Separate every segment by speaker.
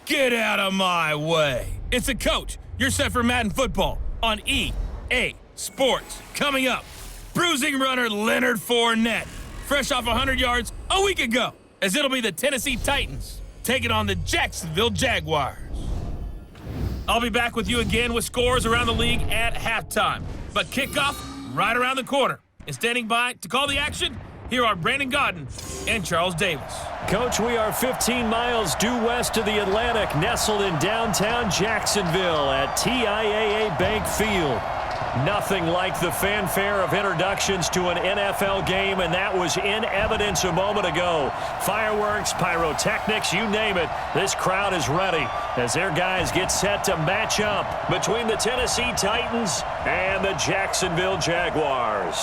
Speaker 1: Get out of my way. It's the coach. You're set for Madden football on EA Sports. Coming up, bruising runner Leonard Fournette, fresh off 100 yards a week ago, as it'll be the Tennessee Titans taking on the Jacksonville Jaguars. I'll be back with you again with scores around the league at halftime. But kickoff right around the corner. And standing by to call the action, here are Brandon Godden and Charles Davis.
Speaker 2: Coach, we are 15 miles due west of the Atlantic, nestled in downtown Jacksonville at TIAA Bank Field. Nothing like the fanfare of introductions to an NFL game, and that was in evidence a moment ago. Fireworks, pyrotechnics, you name it. This crowd is ready as their guys get set to match up between the Tennessee Titans and the Jacksonville Jaguars.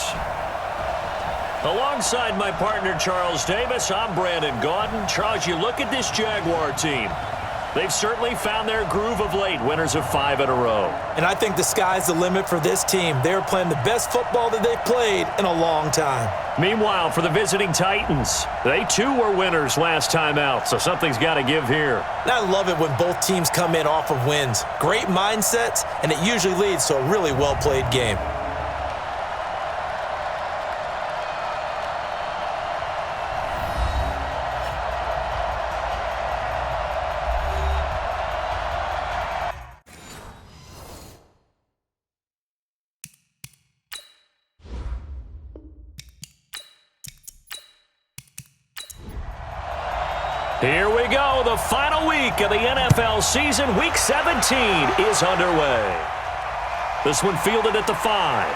Speaker 2: Alongside my partner, Charles Davis, I'm Brandon Gaudin. Charles, you look at this Jaguar team. They've certainly found their groove of late, winners of 5 in a row.
Speaker 3: And I think the sky's the limit for this team. They're playing the best football that they've played in a long time.
Speaker 2: Meanwhile, for the visiting Titans, they too were winners last time out, so something's got to give here.
Speaker 3: And I love it when both teams come in off of wins. Great mindsets, and it usually leads to a really well-played game.
Speaker 2: Here we go. The final week of the NFL season. Week 17 is underway. This one fielded at the 5.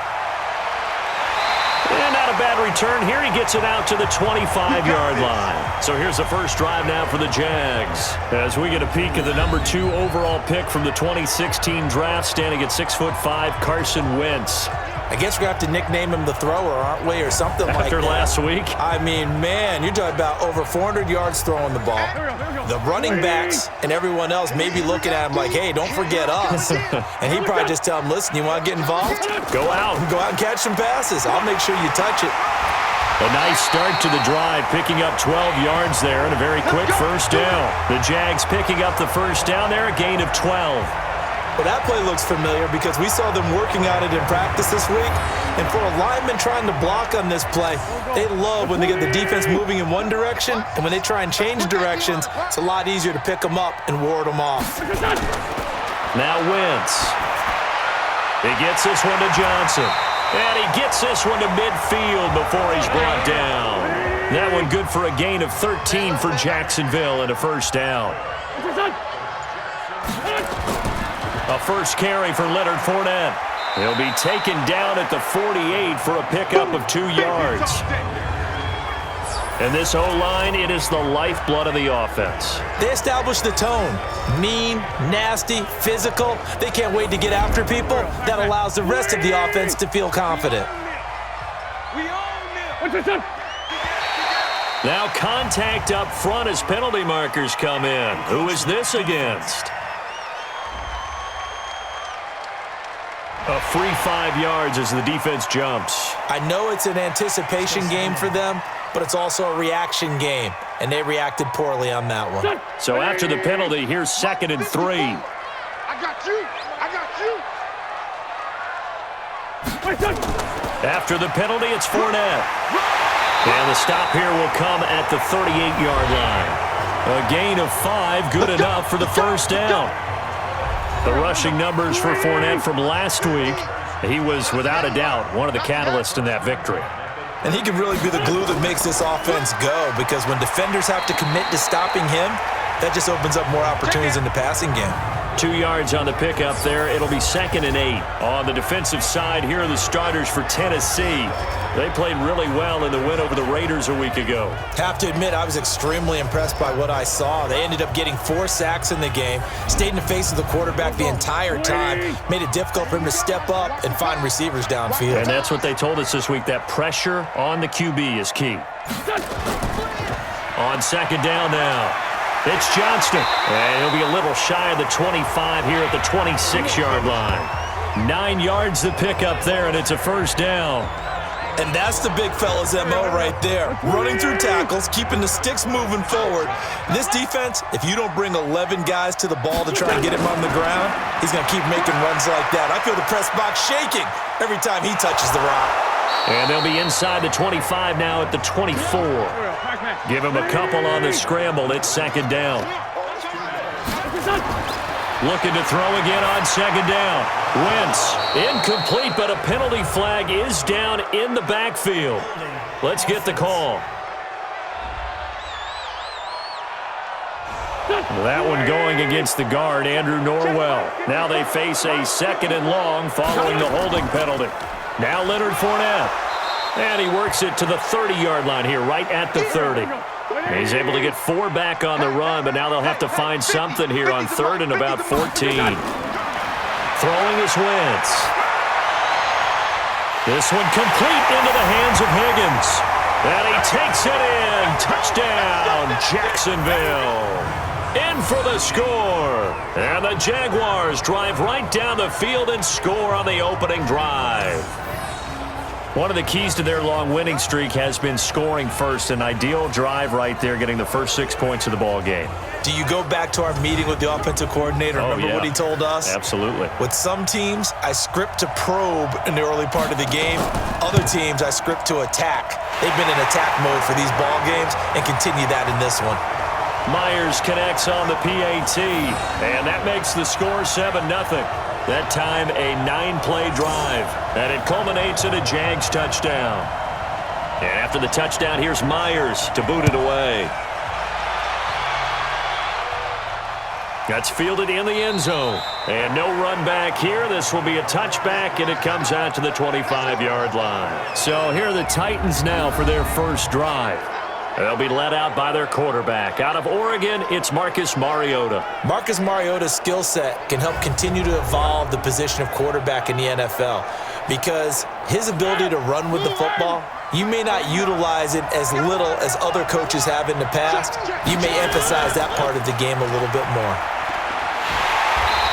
Speaker 2: And not a bad return here. He gets it out to the 25-yard line. So here's the first drive now for the Jags. As we get a peek at the number 2 overall pick from the 2016 draft, standing at 6'5", Carson Wentz.
Speaker 3: I guess we're going to have to nickname him the thrower, aren't we, or something like that.
Speaker 2: After last week?
Speaker 3: I mean, man, you're talking about over 400 yards throwing the ball. The running backs and everyone else may be looking at him like, hey, don't forget us. And he'd probably just tell him, listen, you want to get involved?
Speaker 2: Go out.
Speaker 3: Go out and catch some passes. I'll make sure you touch it.
Speaker 2: A nice start to the drive, picking up 12 yards there and a very quick first down. The Jags picking up the first down there, a gain of 12.
Speaker 3: Well, that play looks familiar because we saw them working on it in practice this week. And for a lineman trying to block on this play, they love when they get the defense moving in one direction. And when they try and change directions, it's a lot easier to pick them up and ward them off.
Speaker 2: Now Wentz. He gets this one to Johnson. And he gets this one to midfield before he's brought down. That one good for a gain of 13 for Jacksonville and a first down. A first carry for Leonard Fournette. He'll be taken down at the 48 for a pickup of 2 yards. And this O-line, it is the lifeblood of the offense.
Speaker 3: They establish the tone. Mean, nasty, physical. They can't wait to get after people. That allows the rest of the offense to feel confident.
Speaker 2: Now contact up front as penalty markers come in. Who is this against? A free 5 yards as the defense jumps.
Speaker 3: I know it's an anticipation game for them, but it's also a reaction game, and they reacted poorly on that one.
Speaker 2: So after the penalty, here's 2nd and 3.
Speaker 4: I got you.
Speaker 2: After the penalty, it's Fournette. And the stop here will come at the 38-yard line. A gain of 5, good enough for the first down. The rushing numbers for Fournette from last week, he was, without a doubt, one of the catalysts in that victory.
Speaker 3: And he can really be the glue that makes this offense go, because when defenders have to commit to stopping him, that just opens up more opportunities in the passing game.
Speaker 2: 2 yards on the pickup there. It'll be 2nd and 8. On the defensive side, here are the starters for Tennessee. They played really well in the win over the Raiders a week ago.
Speaker 3: Have to admit, I was extremely impressed by what I saw. They ended up getting 4 sacks in the game, stayed in the face of the quarterback the entire time, made it difficult for him to step up and find receivers downfield.
Speaker 2: And that's what they told us this week, that pressure on the QB is key. On 2nd down now. It's Johnston, and he'll be a little shy of the 25 here at the 26-yard line. 9 yards to pick up there, and it's a first down.
Speaker 3: And that's the big fella's MO right there. Running through tackles, keeping the sticks moving forward. This defense, if you don't bring 11 guys to the ball to try and get him on the ground, he's going to keep making runs like that. I feel the press box shaking every time he touches the rock.
Speaker 2: And they'll be inside the 25 now at the 24. Give him a couple on the scramble. It's second down. Looking to throw again on second down. Wentz, incomplete, but a penalty flag is down in the backfield. Let's get the call. That one going against the guard, Andrew Norwell. Now they face a second and long following the holding penalty. Now Leonard Fournette. And he works it to the 30-yard line here, right at the 30. He's able to get 4 back on the run, but now they'll have to find something here on third and about 14. Throwing is Wentz. This one complete into the hands of Higgins. And he takes it in. Touchdown, Jacksonville. In for the score. And the Jaguars drive right down the field and score on the opening drive. One of the keys to their long winning streak has been scoring first. An ideal drive right there, getting the first 6 points of the ball game.
Speaker 3: Do you go back to our meeting with the offensive coordinator? Remember what he told us?
Speaker 2: Absolutely.
Speaker 3: With some teams, I script to probe in the early part of the game. Other teams, I script to attack. They've been in attack mode for these ball games and continue that in this one.
Speaker 2: Myers connects on the PAT, and that makes the score 7-0. That time, a 9-play drive, and it culminates in a Jags touchdown. And after the touchdown, here's Myers to boot it away. That's fielded in the end zone. And no run back here. This will be a touchback, and it comes out to the 25-yard line. So here are the Titans now for their first drive. They'll be led out by their quarterback. Out of Oregon, it's Marcus Mariota.
Speaker 3: Marcus Mariota's skill set can help continue to evolve the position of quarterback in the NFL because his ability to run with the football, you may not utilize it as little as other coaches have in the past. You may emphasize that part of the game a little bit more.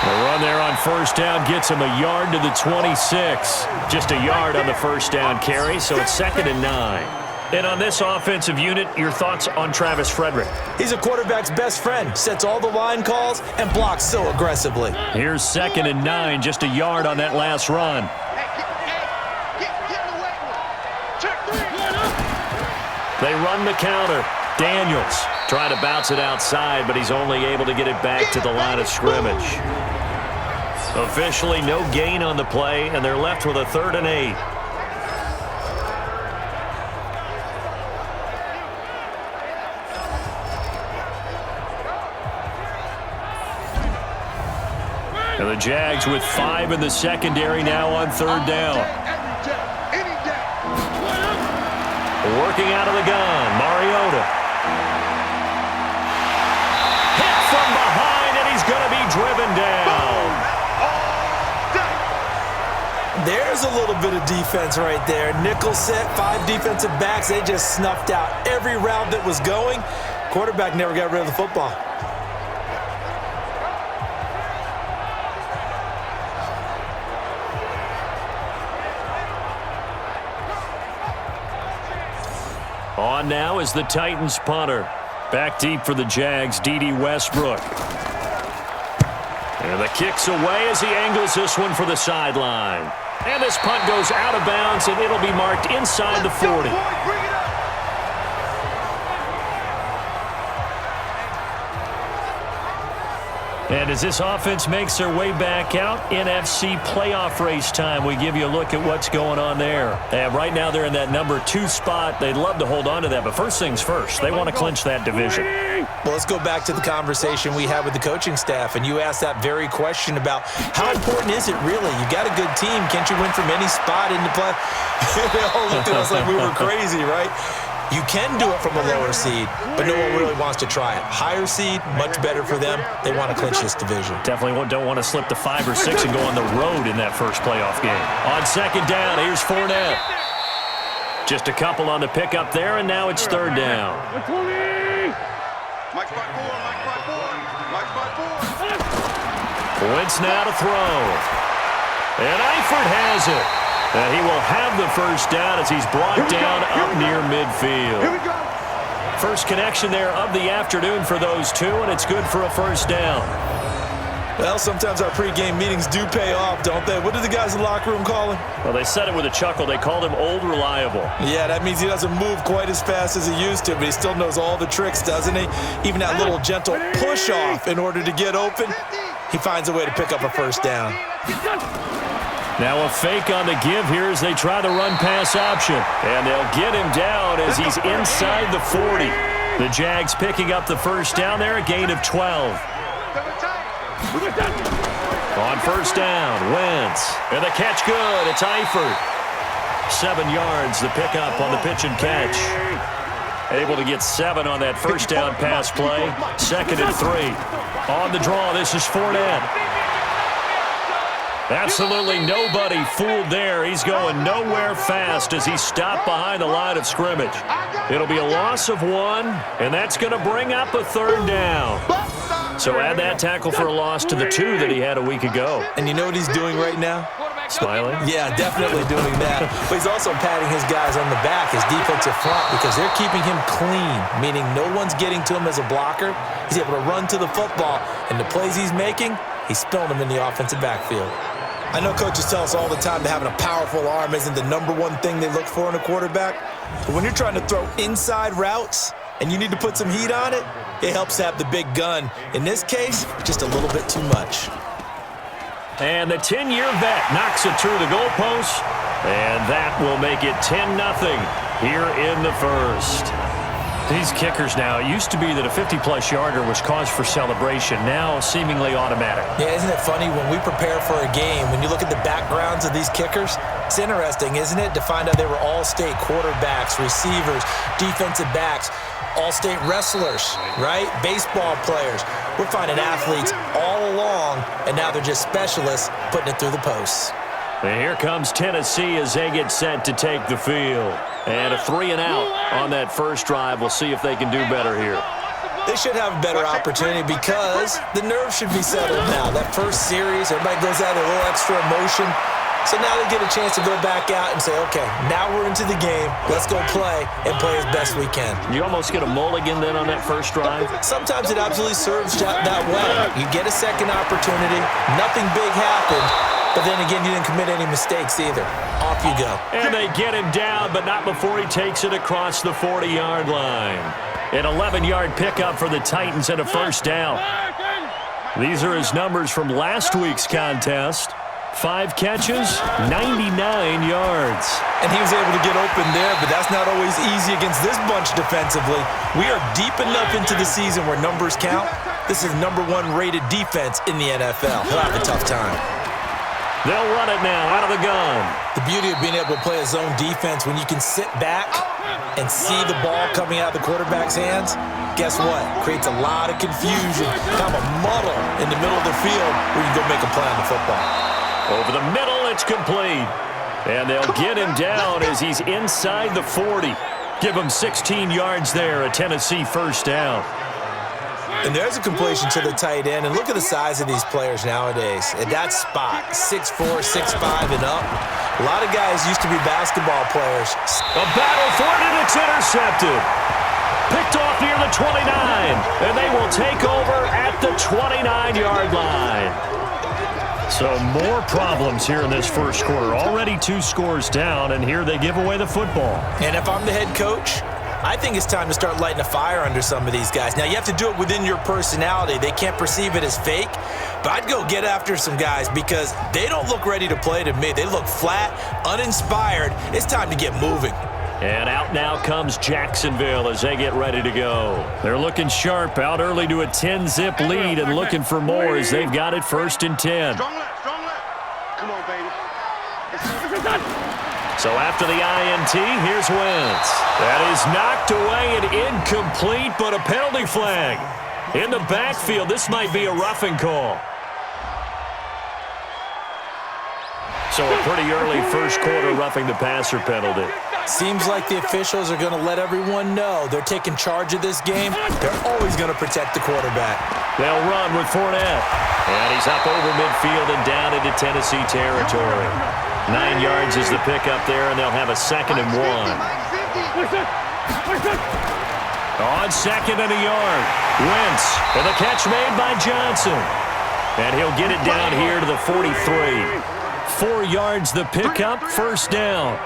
Speaker 2: The run there on first down gets him a yard to the 26. Just a yard on the first down carry, so it's 2nd and 9. And on this offensive unit, your thoughts on Travis Frederick?
Speaker 3: He's a quarterback's best friend. Sets all the line calls and blocks so aggressively.
Speaker 2: Here's 2nd and 9, just a yard on that last run. They run the counter. Daniels trying to bounce it outside, but he's only able to get it back to the line of scrimmage. Officially no gain on the play, and they're left with a 3rd and 8. And the Jags with 5 in the secondary now on 3rd down. Working out of the gun, Mariota. Hit from behind, and he's going to be driven down.
Speaker 3: There's a little bit of defense right there. Nickel set, 5 defensive backs. They just snuffed out every route that was going. Quarterback never got rid of the football.
Speaker 2: On now is the Titans punter. Back deep for the Jags, D.D. Westbrook. And the kick's away as he angles this one for the sideline. And this punt goes out of bounds, and it'll be marked inside the 40. And as this offense makes their way back out, NFC playoff race time, we give you a look at what's going on there. And right now they're in that number 2 spot. They'd love to hold on to that, but first things first, they want to clinch that division.
Speaker 3: Well, let's go back to the conversation we had with the coaching staff, and you asked that very question about how important is it really? You got a good team. Can't you win from any spot in the play? They all looked at us like we were crazy, right? You can do it from a lower seed, but no one really wants to try it. Higher seed, much better for them. They want to clinch this division.
Speaker 2: Definitely don't want to slip to 5 or 6 and go on the road in that first playoff game. On 2nd down, here's Fournette. Just a couple on the pickup there, and now it's 3rd down. Wentz now to throw. And Eifert has it. He will have the first down as he's brought down up near midfield.
Speaker 4: Here we go.
Speaker 2: First connection there of the afternoon for those two, and it's good for a first down.
Speaker 3: Well, sometimes our pregame meetings do pay off, don't they? What do the guys in the locker room call him?
Speaker 2: Well, they said it with a chuckle. They called him Old Reliable.
Speaker 3: Yeah, that means he doesn't move quite as fast as he used to, but he still knows all the tricks, doesn't he? Even that little gentle push-off in order to get open, he finds a way to pick up a first down.
Speaker 2: Now a fake on the give here as they try the run-pass option. And they'll get him down as he's inside the 40. The Jags picking up the first down there, a gain of 12. On first down, Wentz. And the catch good. It's Eifert. 7 yards, the pickup on the pitch and catch. Able to get 7 on that first down pass play. 2nd and 3. On the draw, this is Fournette. Absolutely nobody fooled there. He's going nowhere fast as he stopped behind the line of scrimmage. It'll be a loss of 1, and that's going to bring up a 3rd down. So add that tackle for a loss to the 2 that he had a week ago.
Speaker 3: And you know what he's doing right now?
Speaker 2: Smiling?
Speaker 3: Yeah, definitely doing that. But he's also patting his guys on the back, his defensive front, because they're keeping him clean, meaning no one's getting to him as a blocker. He's able to run to the football, and the plays he's making, he's spilling them in the offensive backfield. I know coaches tell us all the time that having a powerful arm isn't the #1 thing they look for in a quarterback. But when you're trying to throw inside routes and you need to put some heat on it, it helps to have the big gun. In this case, just a little bit too much.
Speaker 2: And the 10-year vet knocks it through the goalpost, and that will make it 10-0 here in the first. These kickers now, it used to be that a 50-plus yarder was cause for celebration, now seemingly automatic.
Speaker 3: Yeah, isn't it funny when we prepare for a game, when you look at the backgrounds of these kickers, it's interesting, isn't it, to find out they were all-state quarterbacks, receivers, defensive backs, all-state wrestlers, right? Baseball players. We're finding athletes all along, and now they're just specialists putting it through the posts.
Speaker 2: And here comes Tennessee as they get set to take the field. And a 3-and-out on that first drive. We'll see if they can do better here.
Speaker 3: They should have a better opportunity because the nerves should be settled now. That first series, everybody goes out with a little extra emotion. So now they get a chance to go back out and say, okay, now we're into the game. Let's go play and play as best we can.
Speaker 2: You almost get a mulligan then on that first drive?
Speaker 3: Sometimes it absolutely serves that way. You get a second opportunity. Nothing big happened. But then again, you didn't commit any mistakes either. Off you go.
Speaker 2: And they get him down, but not before he takes it across the 40-yard line. An 11-yard pickup for the Titans and a first down. These are his numbers from last week's contest. 5 catches, 99 yards.
Speaker 3: And he was able to get open there, but that's not always easy against this bunch defensively. We are deep enough into the season where numbers count. This is #1 rated defense in the NFL. He'll have a tough time.
Speaker 2: They'll run it now out of the gun.
Speaker 3: The beauty of being able to play a zone defense when you can sit back and see the ball coming out of the quarterback's hands, guess what? Creates a lot of confusion, kind of a muddle in the middle of the field where you can go make a play on the football.
Speaker 2: Over the middle, it's complete. And they'll get him down as he's inside the 40. Give him 16 yards there, a Tennessee first down.
Speaker 3: And there's a completion to the tight end. And look at the size of these players nowadays. At that spot, 6'4", 6'5", and up. A lot of guys used to be basketball players.
Speaker 2: A battle for it, and it's intercepted. Picked off near the 29. And they will take over at the 29-yard line. So more problems here in this first quarter. Already 2 scores down, and here they give away the football.
Speaker 3: And if I'm the head coach, I think it's time to start lighting a fire under some of these guys. Now, you have to do it within your personality. They can't perceive it as fake. But I'd go get after some guys because they don't look ready to play to me. They look flat, uninspired. It's time to get moving.
Speaker 2: And out now comes Jacksonville as they get ready to go. They're looking sharp, out early to a 10-zip lead and looking for more as they've got it 1st and 10.
Speaker 4: Strong left, strong left. Come on, baby.
Speaker 2: So after the INT, here's Wentz. That is knocked away and incomplete, but a penalty flag. In the backfield, this might be a roughing call. So a pretty early first quarter roughing the passer penalty.
Speaker 3: Seems like the officials are going to let everyone know they're taking charge of this game. They're always going to protect the quarterback.
Speaker 2: They'll run with Fournette. And he's up over midfield and down into Tennessee territory. 9 yards is the pickup there, and they'll have a 2nd and 1. On 2nd and a yard. Wentz, and the catch made by Johnson. And he'll get it down here to the 43. 4 yards the pickup, 1st down.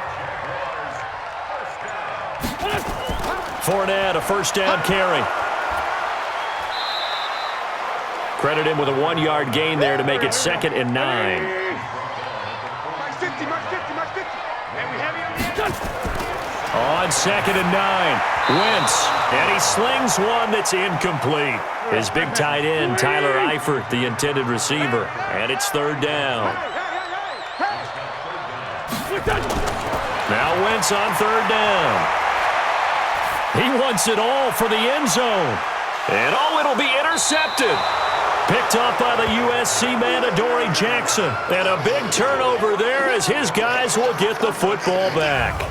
Speaker 2: Fournette, a 1st down carry. Credit him with a 1-yard gain there to make it 2nd and 9. On 2nd and 9, Wentz, and he slings one that's incomplete. His big tight end, Tyler Eifert, the intended receiver, and it's 3rd down. Now Wentz on 3rd down. He wants it all for the end zone. And it'll be intercepted. Picked off by the USC man, Adoree Jackson. And a big turnover there as his guys will get the football back.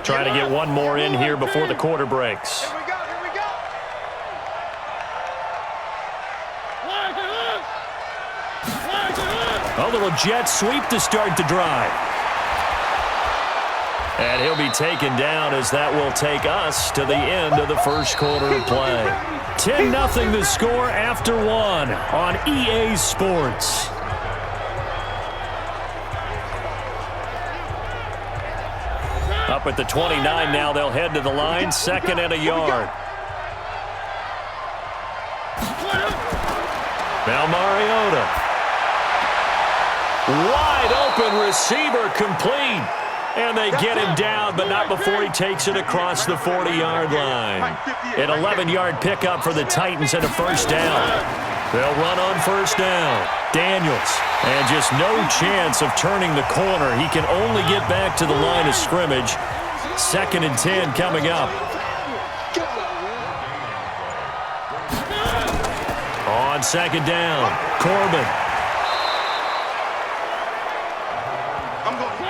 Speaker 2: Trying to get one more in here before the quarter breaks.
Speaker 4: Here we go.
Speaker 2: A little jet sweep to start the drive. And he'll be taken down as that will take us to the end of the 1st quarter of play. 10-0 the score after 1 on EA Sports. Up at the 29 now, they'll head to the line, 2nd and a yard. Now Mariota. Wide open receiver complete. And they get him down, but not before he takes it across the 40-yard line. An 11-yard pickup for the Titans and a 1st down. They'll run on 1st down. Daniels, and just no chance of turning the corner. He can only get back to the line of scrimmage. 2nd and 10 coming up. On 2nd down, Corbin.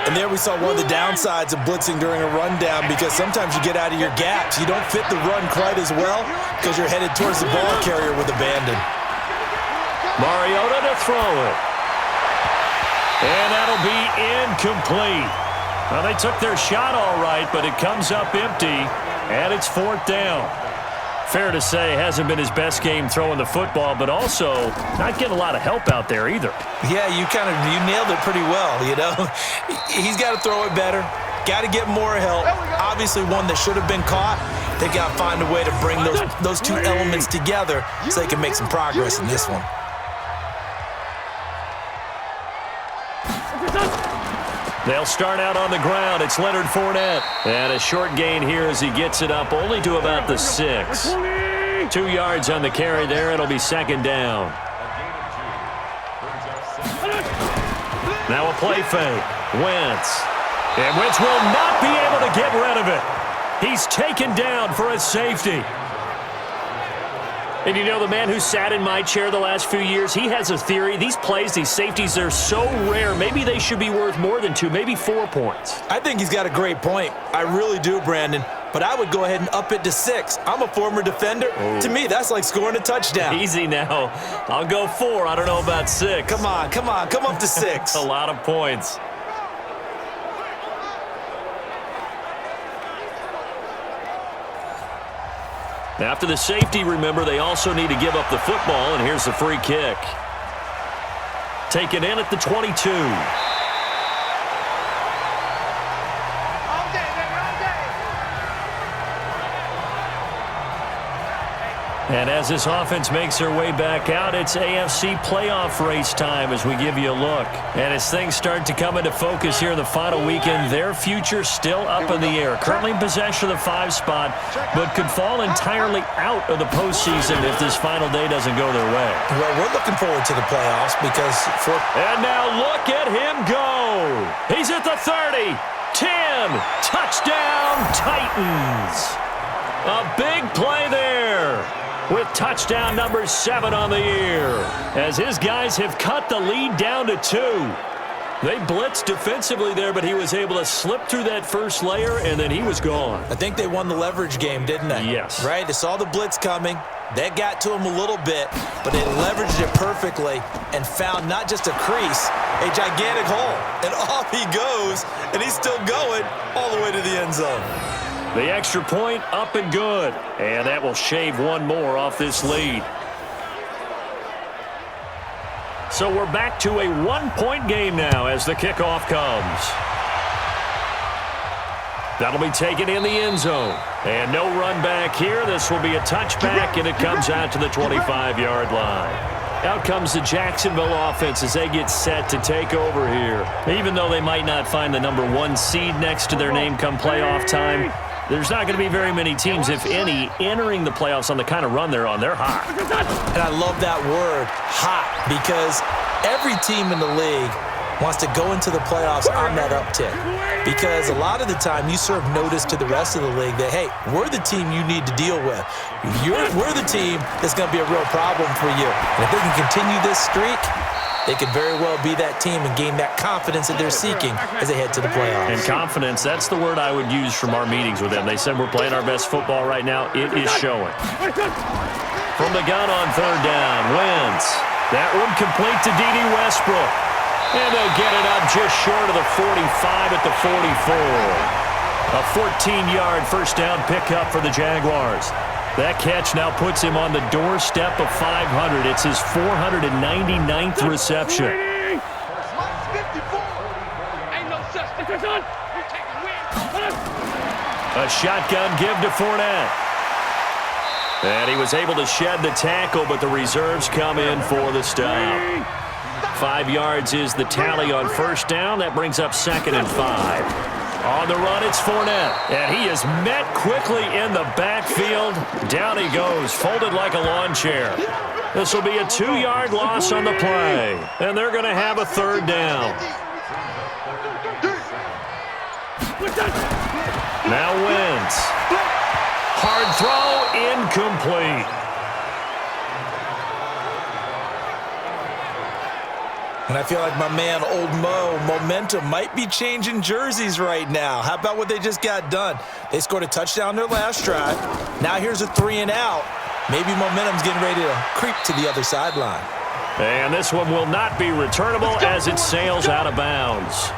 Speaker 3: And there we saw one of the downsides of blitzing during a rundown, because sometimes you get out of your gaps. You don't fit the run quite as well because you're headed towards the ball carrier with abandon.
Speaker 2: Mariota to throw it. And that'll be incomplete. Well, they took their shot all right, but it comes up empty, and it's 4th down. Fair to say, hasn't been his best game throwing the football, but also not getting a lot of help out there either.
Speaker 3: Yeah, you nailed it pretty well, you know. He's got to throw it better. Got to get more help. Obviously one that should have been caught. They've got to find a way to bring those two elements together so they can make some progress in this one.
Speaker 2: They'll start out on the ground. It's Leonard Fournette. And a short gain here as he gets it up only to about the 6. 2 yards on the carry there. It'll be 2nd down. Now a play fake. Wentz. And Wentz will not be able to get rid of it. He's taken down for a safety. And you know, the man who sat in my chair the last few years, he has a theory. These plays, these safeties, they're so rare. Maybe they should be worth more than 2, maybe 4 points.
Speaker 3: I think he's got a great point. I really do, Brandon. But I would go ahead and up it to 6. I'm a former defender. Ooh. To me, that's like scoring a touchdown.
Speaker 2: Easy now. I'll go 4. I don't know about 6.
Speaker 3: Come on. Come up to 6.
Speaker 2: A lot of points. After the safety, remember, they also need to give up the football, and here's the free kick. Taken in at the 22. And as this offense makes their way back out, it's AFC playoff race time as we give you a look. And as things start to come into focus here in the final weekend, their future still up in the air. Currently in possession of the 5 spot, but could fall entirely out of the postseason if this final day doesn't go their way.
Speaker 3: Well, we're looking forward to the playoffs because
Speaker 2: And now look at him go. He's at the 30. 10. Touchdown, Titans. A big play there with touchdown number 7 on the year, as his guys have cut the lead down to 2. They blitzed defensively there, but he was able to slip through that first layer, and then he was gone.
Speaker 3: I think they won the leverage game, didn't they?
Speaker 2: Yes.
Speaker 3: Right? They saw the blitz coming. That got to him a little bit, but they leveraged it perfectly and found not just a crease, a gigantic hole. And off he goes, and he's still going all the way to the end zone.
Speaker 2: The extra point up and good, and that will shave one more off this lead. So we're back to a 1-point game now as the kickoff comes. That'll be taken in the end zone. And no run back here. This will be a touchback, and it comes out to the 25-yard line. Out comes the Jacksonville offense as they get set to take over here. Even though they might not find the number 1 seed next to their name come playoff time, there's not going to be very many teams, if any, entering the playoffs on the kind of run they're on. They're hot.
Speaker 3: And I love that word, hot, because every team in the league wants to go into the playoffs on that uptick. Because a lot of the time you serve notice to the rest of the league that, hey, we're the team you need to deal with. We're the team that's going to be a real problem for you. And if they can continue this streak, they could very well be that team and gain that confidence that they're seeking as they head to the playoffs.
Speaker 2: And confidence, that's the word I would use from our meetings with them. They said we're playing our best football right now. It is showing. From the gun on 3rd down, Wentz. That one complete to D.D. Westbrook. And they'll get it up just short of the 45 at the 44. A 14-yard first down pickup for the Jaguars. That catch now puts him on the doorstep of 500. It's his 499th reception. A shotgun give to Fournette. And he was able to shed the tackle, but the reserves come in for the stop. 5 yards is the tally on first down. That brings up 2nd and 5. On the run, it's Fournette, and he is met quickly in the backfield. Down he goes, folded like a lawn chair. This will be a 2-yard loss on the play, and they're going to have a 3rd down. Now Wentz. Hard throw, incomplete.
Speaker 3: And I feel like my man, Old Mo, momentum might be changing jerseys right now. How about what they just got done? They scored a touchdown their last drive. Now here's a 3-and-out. Maybe momentum's getting ready to creep to the other sideline.
Speaker 2: And this one will not be returnable as it sails out of bounds.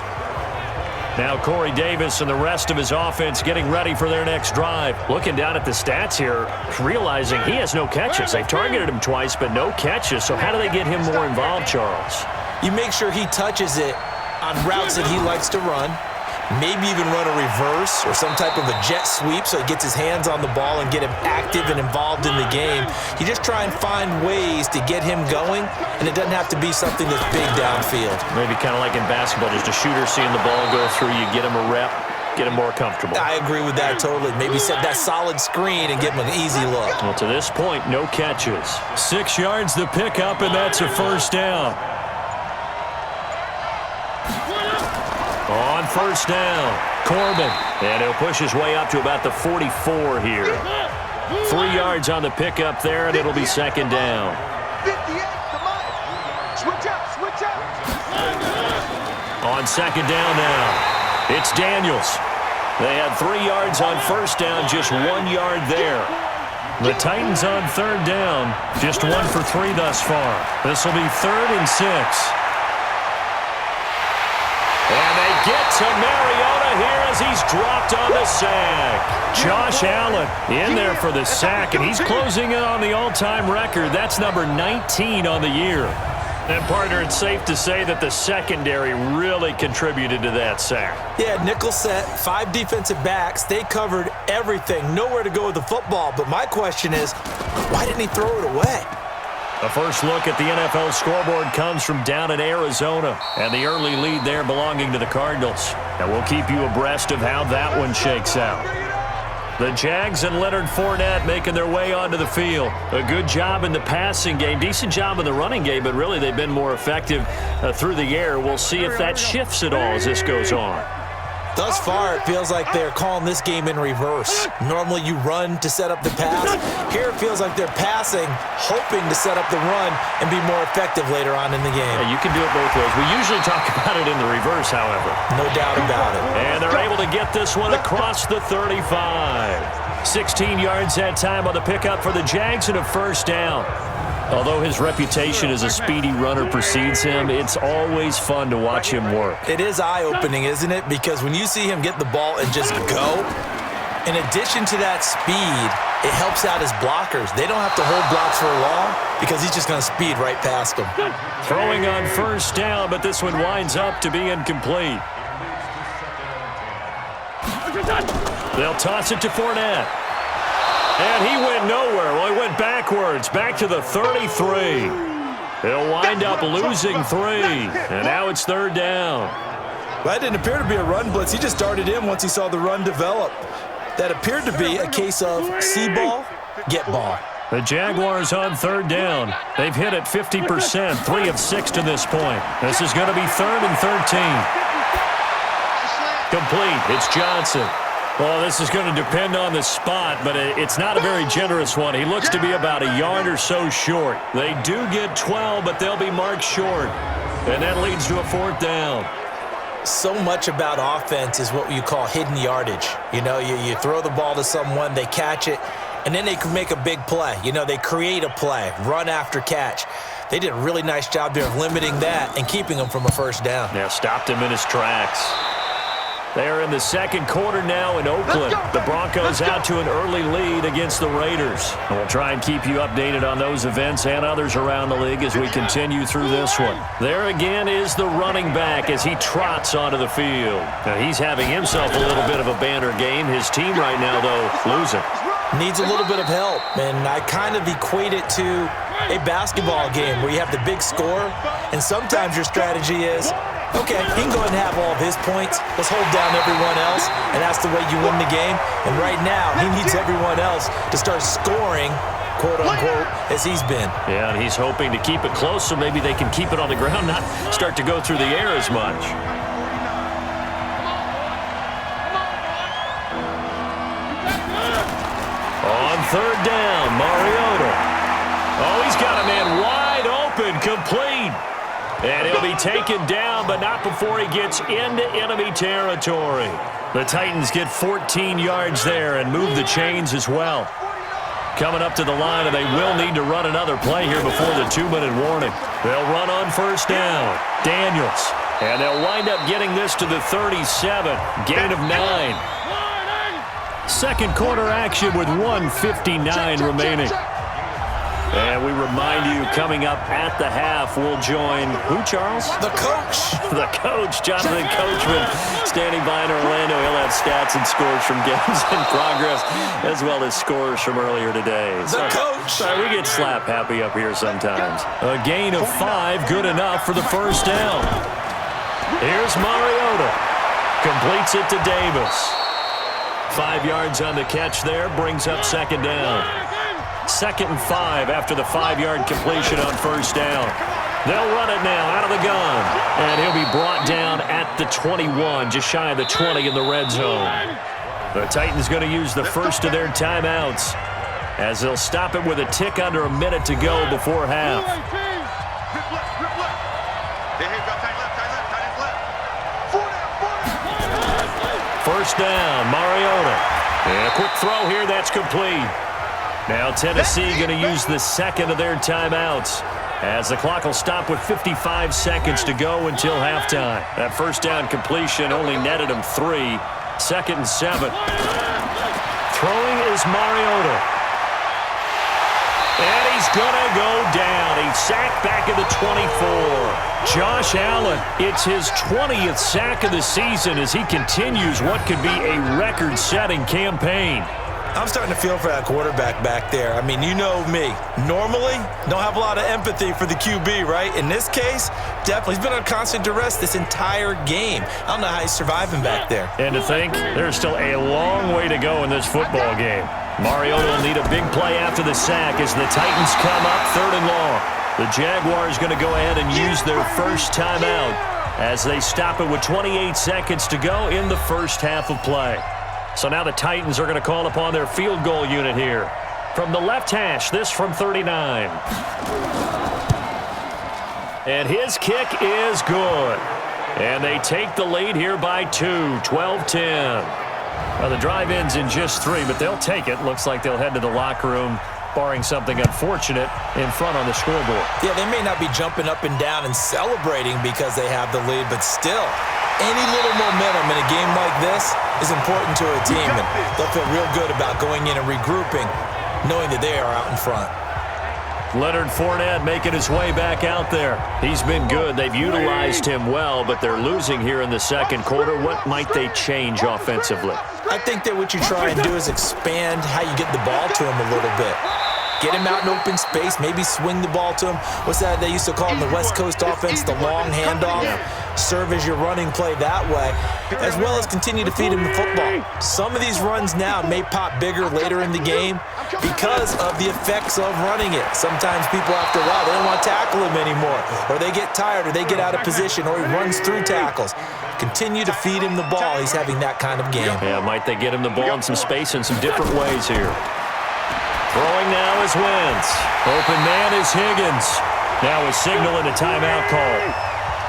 Speaker 2: Now Corey Davis and the rest of his offense getting ready for their next drive. Looking down at the stats here, realizing he has no catches. They've targeted him twice, but no catches. So how do they get him more involved, Charles?
Speaker 3: You make sure he touches it on routes that he likes to run. Maybe even run a reverse or some type of a jet sweep so he gets his hands on the ball and get him active and involved in the game. You just try and find ways to get him going, and it doesn't have to be something that's big downfield.
Speaker 2: Maybe kind of like in basketball, just a shooter seeing the ball go through, you get him a rep, get him more comfortable.
Speaker 3: I agree with that totally. Maybe set that solid screen and give him an easy look.
Speaker 2: Well, to this point, no catches. 6 yards the pickup, and that's a first down. On first down, Corbin. And he'll push his way up to about the 44 here. 3 yards on the pickup there, and it'll be 2nd down.
Speaker 4: 58, come on. Switch up, switch up.
Speaker 2: On 2nd down now, it's Daniels. They had 3 yards on first down, just 1 yard there. The Titans on 3rd down, just 1 for 3 thus far. This will be 3rd and 6. And they get to Mariota here as he's dropped on the sack. Josh Allen in there for the sack, and he's closing in on the all-time record. That's number 19 on the year. And, partner, it's safe to say that the secondary really contributed to that sack.
Speaker 3: Yeah, nickel set, 5 defensive backs. They covered everything. Nowhere to go with the football. But my question is, why didn't he throw it away?
Speaker 2: A first look at the NFL scoreboard comes from down in Arizona, and the early lead there belonging to the Cardinals. And we'll keep you abreast of how that one shakes out. The Jags and Leonard Fournette making their way onto the field. A good job in the passing game, decent job in the running game, but really they've been more effective through the air. We'll see if that shifts at all as this goes on.
Speaker 3: Thus far, it feels like they're calling this game in reverse. Normally you run to set up the pass. Here it feels like they're passing, hoping to set up the run and be more effective later on in the game.
Speaker 2: Yeah, you can do it both ways. We usually talk about it in the reverse, however.
Speaker 3: No doubt about it.
Speaker 2: And they're able to get this one across the 35. 16 yards that time on the pickup for the Jags and a first down. Although his reputation as a speedy runner precedes him, it's always fun to watch him work.
Speaker 3: It is eye-opening, isn't it? Because when you see him get the ball and just go, in addition to that speed, it helps out his blockers. They don't have to hold blocks for long because he's just going to speed right past them.
Speaker 2: Throwing on first down, but this one winds up to be incomplete. They'll toss it to Fournette. And he went nowhere. Well, he went backwards, back to the 33. He'll wind up losing 3. And now it's third down.
Speaker 3: Well, that didn't appear to be a run blitz. He just darted in once he saw the run develop. That appeared to be a case of see ball, get ball.
Speaker 2: The Jaguars on third down. They've hit it 50%, 3 of 6 to this point. This is going to be 3rd and 13. Complete. It's Johnson. Well, this is going to depend on the spot, but it's not a very generous one. He looks to be about a yard or so short. They do get 12, but they'll be marked short. And that leads to a 4th down.
Speaker 3: So much about offense is what you call hidden yardage. You know, you throw the ball to someone, they catch it, and then they can make a big play. You know, they create a play, run after catch. They did a really nice job there of limiting that and keeping him from a first down.
Speaker 2: Yeah, stopped him in his tracks. They're in the second quarter now in Oakland. The Broncos out to an early lead against the Raiders. And we'll try and keep you updated on those events and others around the league as we continue through this one. There again is the running back as he trots onto the field. Now, he's having himself a little bit of a banner game. His team right now, though, losing.
Speaker 3: Needs a little bit of help, and I kind of equate it to a basketball game where you have the big score, and sometimes your strategy is, okay, he can go ahead and have all of his points. Let's hold down everyone else, and that's the way you win the game. And right now, he needs everyone else to start scoring, quote-unquote, as he's been.
Speaker 2: Yeah, and he's hoping to keep it close so maybe they can keep it on the ground, not start to go through the air as much. On third down, Mariota. Oh, he's got a man wide open, complete. And he'll be taken down, but not before he gets into enemy territory. The Titans get 14 yards there and move the chains as well. Coming up to the line, and they will need to run another play here before the 2-minute warning. They'll run on first down. Daniels. And they'll wind up getting this to the 37. Gain of 9. Second quarter action with 1:59 remaining. And we remind you, coming up at the half, we'll join who, Charles?
Speaker 3: The coach.
Speaker 2: The coach, Jonathan Coachman, standing by in Orlando. He'll have stats and scores from games in progress, as well as scores from earlier today.
Speaker 3: The coach.
Speaker 2: Sorry, we get slap happy up here sometimes. A gain of 5, good enough for the first down. Here's Mariota. Completes it to Davis. 5 yards on the catch there, brings up second down. 2nd and 5 after the 5-yard completion on first down. They'll run it now out of the gun. And he'll be brought down at the 21, just shy of the 20 in the red zone. The Titans going to use the first of their timeouts as they'll stop it with a tick under a minute to go before half. First down, Mariota. And a quick throw here, that's complete. Now Tennessee going to use the second of their timeouts as the clock will stop with 55 seconds to go until halftime. That first down completion only netted him 3. 2nd and 7. Throwing is Mariota. And he's going to go down. He's sacked back at the 24. Josh Allen, it's his 20th sack of the season as he continues what could be a record-setting campaign.
Speaker 3: I'm starting to feel for that quarterback back there. I mean, you know me. Normally, don't have a lot of empathy for the QB, right? In this case, definitely. He's been on constant duress this entire game. I don't know how he's surviving back there.
Speaker 2: And to think, there's still a long way to go in this football game. Mariota will need a big play after the sack as the Titans come up 3rd and long. The Jaguars going to go ahead and use their first timeout as they stop it with 28 seconds to go in the first half of play. So now the Titans are going to call upon their field goal unit here. From the left hash, this from 39. And his kick is good. And they take the lead here by 2, 12-10. Well, the drive ends in just 3, but they'll take it. Looks like they'll head to the locker room, barring something unfortunate, in front on the scoreboard.
Speaker 3: Yeah, they may not be jumping up and down and celebrating because they have the lead, but still, any little momentum in a game like this is important to a team, and they'll feel real good about going in and regrouping, knowing that they are out in front.
Speaker 2: Leonard Fournette making his way back out there. He's been good. They've utilized him well, but they're losing here in the second quarter. What might they change offensively?
Speaker 3: I think that what you try and do is expand how you get the ball to him a little bit. Get him out in open space, maybe swing the ball to him. What's that they used to call in the West Coast offense, the long handoff? Serve as your running play that way, as well as continue to feed him the football. Some of these runs now may pop bigger later in the game because of the effects of running it. Sometimes people, after a while, they don't want to tackle him anymore, or they get tired, or they get out of position, or he runs through tackles. Continue to feed him the ball. He's having that kind of game.
Speaker 2: Yeah, might they get him the ball in some space in some different ways here. Throwing now is Wentz. Open man is Higgins. Now a signal and a timeout call,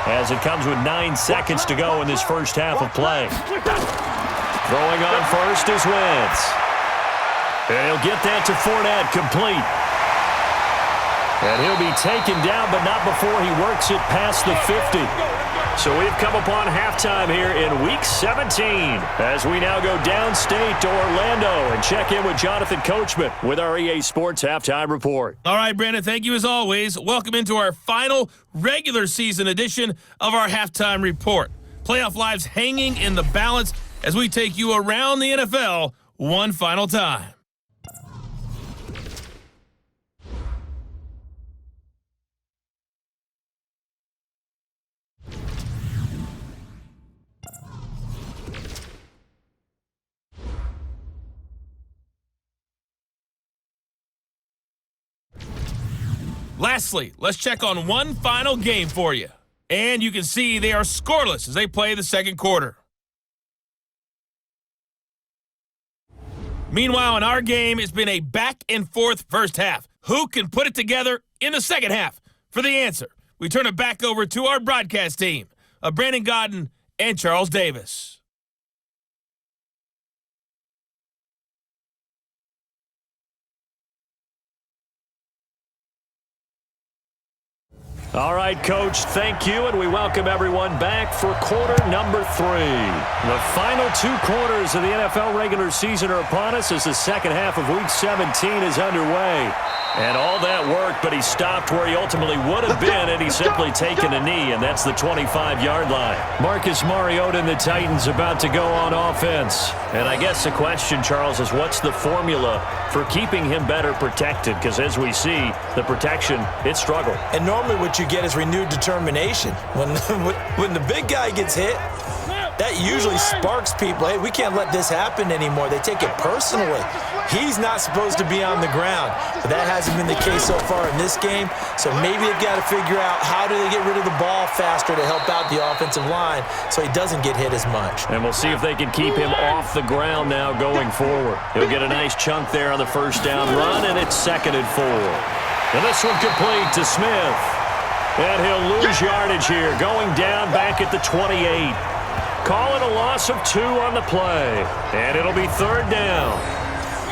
Speaker 2: as it comes with 9 seconds to go in this first half of play. Throwing on first is Wentz. And he'll get that to Fournette, complete. And he'll be taken down, but not before he works it past the 50. So we've come upon halftime here in Week 17 as we now go downstate to Orlando and check in with Jonathan Coachman with our EA Sports Halftime Report.
Speaker 1: All right, Brandon, thank you as always. Welcome into our final regular season edition of our Halftime Report. Playoff lives hanging in the balance as we take you around the NFL one final time. Lastly, let's check on one final game for you. And you can see they are scoreless as they play the second quarter. Meanwhile, in our game, it's been a back-and-forth first half. Who can put it together in the second half? For the answer, we turn it back over to our broadcast team of Brandon Godden and Charles Davis.
Speaker 2: All right, Coach, thank you, and we welcome everyone back for quarter number 3. The final 2 quarters of the NFL regular season are upon us as the second half of Week 17 is underway. And all that worked, but he stopped where he ultimately would have been, and he's simply taken a knee, and that's the 25-yard line. Marcus Mariota and the Titans about to go on offense. And I guess the question, Charles, is what's the formula for keeping him better protected? Because as we see, the protection, it struggled.
Speaker 3: And normally what you get is renewed determination. When the big guy gets hit, that usually sparks people. Hey, we can't let this happen anymore. They take it personally. He's not supposed to be on the ground, but that hasn't been the case so far in this game. So maybe they've got to figure out how do they get rid of the ball faster to help out the offensive line so he doesn't get hit as much.
Speaker 2: And we'll see if they can keep him off the ground now going forward. He'll get a nice chunk there on the first down run, and it's 2nd and 4. And this one complete to Smith. And he'll lose yardage here, going down back at the 28. Call it a loss of 2 on the play, and it'll be 3rd down.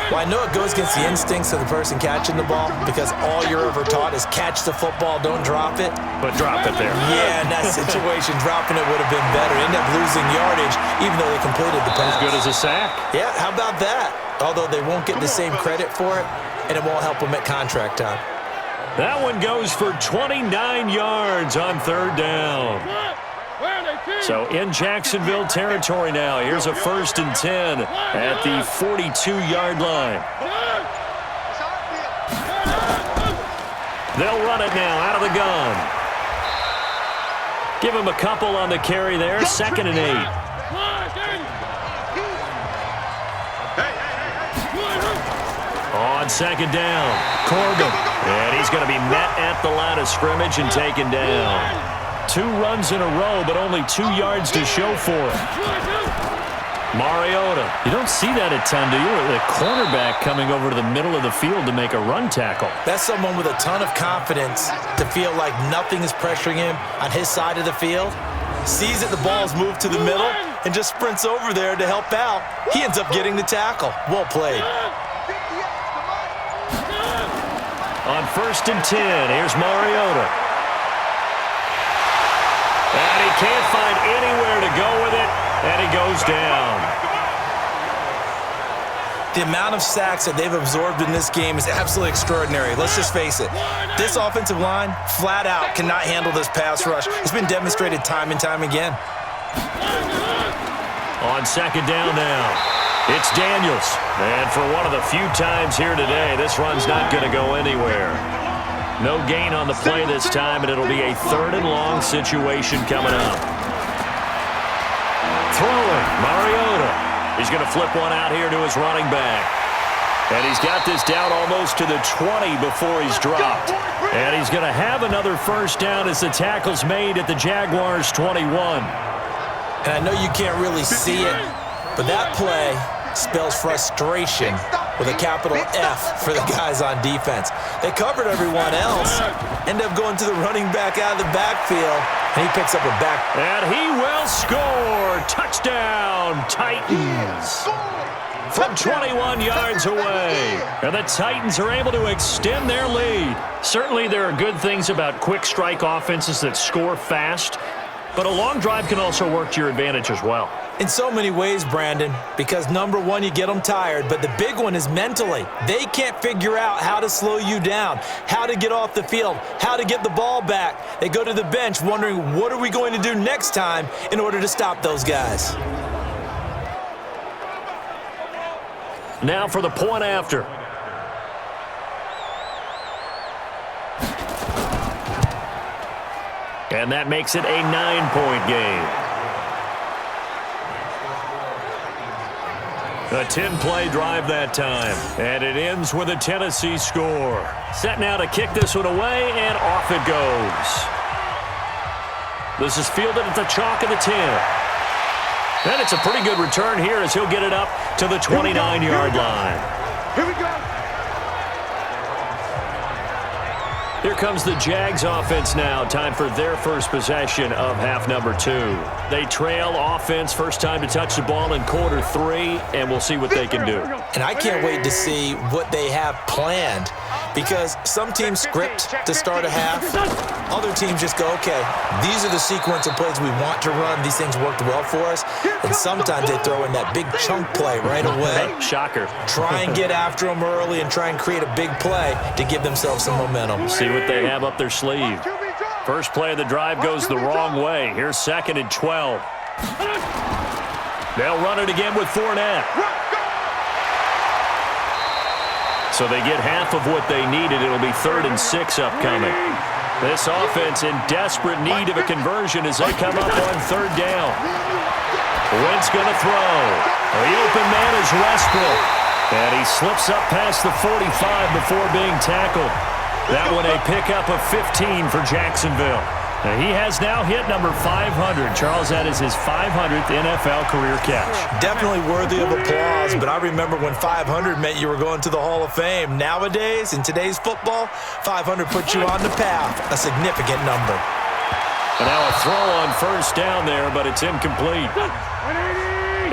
Speaker 3: Well, I know it goes against the instincts of the person catching the ball because all you're ever taught is catch the football, don't drop it.
Speaker 2: But drop it there.
Speaker 3: Yeah, in that situation, dropping it would have been better. End up losing yardage, even though they completed the pass.
Speaker 2: As good as a sack.
Speaker 3: Yeah, how about that? Although they won't get the same credit for it, and it won't help them at contract time.
Speaker 2: That one goes for 29 yards on 3rd down. So in Jacksonville territory now. Here's a 1st and 10 at the 42-yard line. They'll run it now out of the gun. Give him a couple on the carry there. 2nd and 8. On 2nd down, Corbin. And he's going to be met at the line of scrimmage and taken down. 2 runs in a row, but only 2 yards to show for it. Mariota. You don't see that a ton, do you? The cornerback coming over to the middle of the field to make a run tackle.
Speaker 3: That's someone with a ton of confidence to feel like nothing is pressuring him on his side of the field. Sees that the ball's moved to the middle and just sprints over there to help out. He ends up getting the tackle. Well played.
Speaker 2: On 1st and 10, here's Mariota. And he can't find anywhere to go with it, and he goes down.
Speaker 3: The amount of sacks that they've absorbed in this game is absolutely extraordinary. Let's just face it. This offensive line, flat out, cannot handle this pass rush. It's been demonstrated time and time again.
Speaker 2: On 2nd down now, it's Daniels. And for one of the few times here today, this run's not going to go anywhere. No gain on the play this time, and it'll be a 3rd and long situation coming up. Throwing, Mariota. He's going to flip one out here to his running back. And he's got this down almost to the 20 before he's dropped. And he's going to have another 1st down as the tackle's made at the Jaguars' 21.
Speaker 3: And I know you can't really see it, but that play spells frustration with a capital F for the guys on defense. They covered everyone else, end up going to the running back out of the backfield, and he picks up a back.
Speaker 2: And he will score. Touchdown, Titans. From 21 yards away. And the Titans are able to extend their lead. Certainly there are good things about quick strike offenses that score fast, but a long drive can also work to your advantage as well.
Speaker 3: In so many ways, Brandon, because number one, you get them tired, but the big one is mentally. They can't figure out how to slow you down, how to get off the field, how to get the ball back. They go to the bench wondering, what are we going to do next time in order to stop those guys?
Speaker 2: Now for the point after. And that makes it a 9-point game. A 10-play drive that time, and it ends with a Tennessee score. Set now to kick this one away, and off it goes. This is fielded at the chalk of the 10. And it's a pretty good return here as he'll get it up to the 29-yard line.
Speaker 4: Here we go.
Speaker 2: Here comes the Jags offense now. Time for their first possession of half number 2. They trail offense, first time to touch the ball in quarter 3, and we'll see what they can do.
Speaker 3: And I can't wait to see what they have planned, because some teams script to start a half. Other teams just go, okay, these are the sequence of plays we want to run. These things worked well for us. And sometimes they throw in that big chunk play right away.
Speaker 2: Shocker.
Speaker 3: Try and get after them early and try and create a big play to give themselves some momentum.
Speaker 2: See what they have up their sleeve. First play of the drive goes the wrong way. Here's 2nd and 12. They'll run it again with Fournette. So they get half of what they needed. It'll be 3rd and 6 upcoming. This offense in desperate need of a conversion as they come up on 3rd down. Wentz going to throw. The open man is Westbrook. And he slips up past the 45 before being tackled. That one a pickup of 15 for Jacksonville. Now he has now hit number 500. Charles, that is his 500th NFL career catch.
Speaker 3: Definitely worthy of applause, but I remember when 500 meant you were going to the Hall of Fame. Nowadays, in today's football, 500 puts you on the path, a significant number.
Speaker 2: And now a throw on 1st down there, but it's incomplete.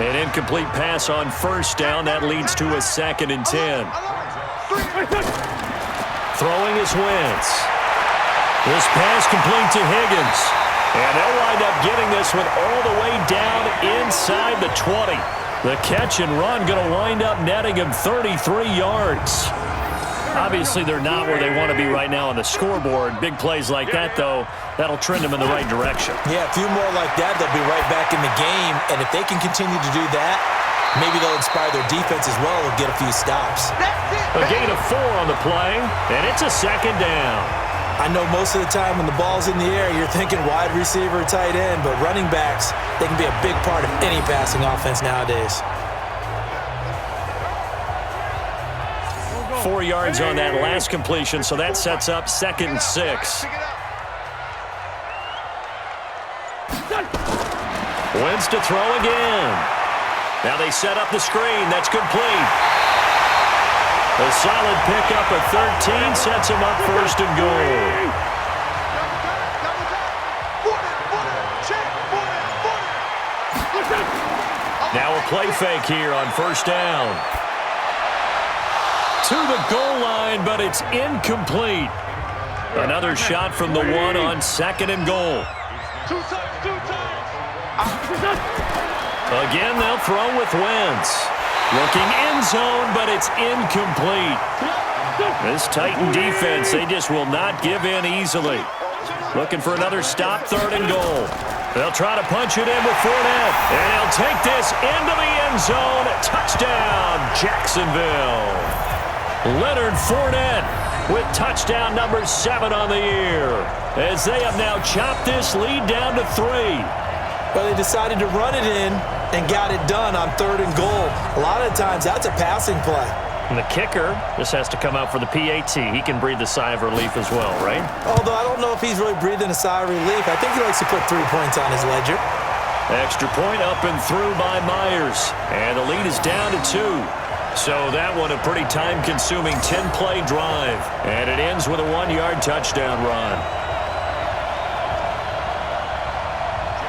Speaker 2: An incomplete pass on 1st down. That leads to a 2nd and 10. Throwing is Wentz. This pass complete to Higgins. And they'll wind up getting this one all the way down inside the 20. The catch and run going to wind up netting him 33 yards. Obviously, they're not where they want to be right now on the scoreboard. Big plays like that, though, that'll trend them in the right direction.
Speaker 3: Yeah, a few more like that, they'll be right back in the game. And if they can continue to do that, maybe they'll inspire their defense as well and get a few stops.
Speaker 2: A gain of 4 on the play, and it's a 2nd down.
Speaker 3: I know most of the time when the ball's in the air, you're thinking wide receiver, tight end, but running backs, they can be a big part of any passing offense nowadays.
Speaker 2: 4 yards on that last completion, so that sets up 2nd and 6. Wentz to throw again. Now they set up the screen. That's complete. A solid pickup of 13 sets him up first and goal. Now a play fake here on first down. To the goal line, but it's incomplete. Another shot from the one on second and goal. Again, they'll throw with Wentz. Looking end zone, but it's incomplete. This Titan defense, they just will not give in easily. Looking for another stop, third and goal. They'll try to punch it in with Fournette. And he'll take this into the end zone. Touchdown, Jacksonville. Leonard Fournette with touchdown number 7 on the year, as they have now chopped this lead down to 3.
Speaker 3: Well, they decided to run it in and got it done on third and goal. A lot of times, that's a passing play.
Speaker 2: And the kicker just has to come out for the PAT. He can breathe a sigh of relief as well, right?
Speaker 3: Although I don't know if he's really breathing a sigh of relief. I think he likes to put 3 points on his ledger.
Speaker 2: Extra point up and through by Myers. And the lead is down to 2. So that one a pretty time-consuming 10-play drive. And it ends with a 1-yard touchdown run.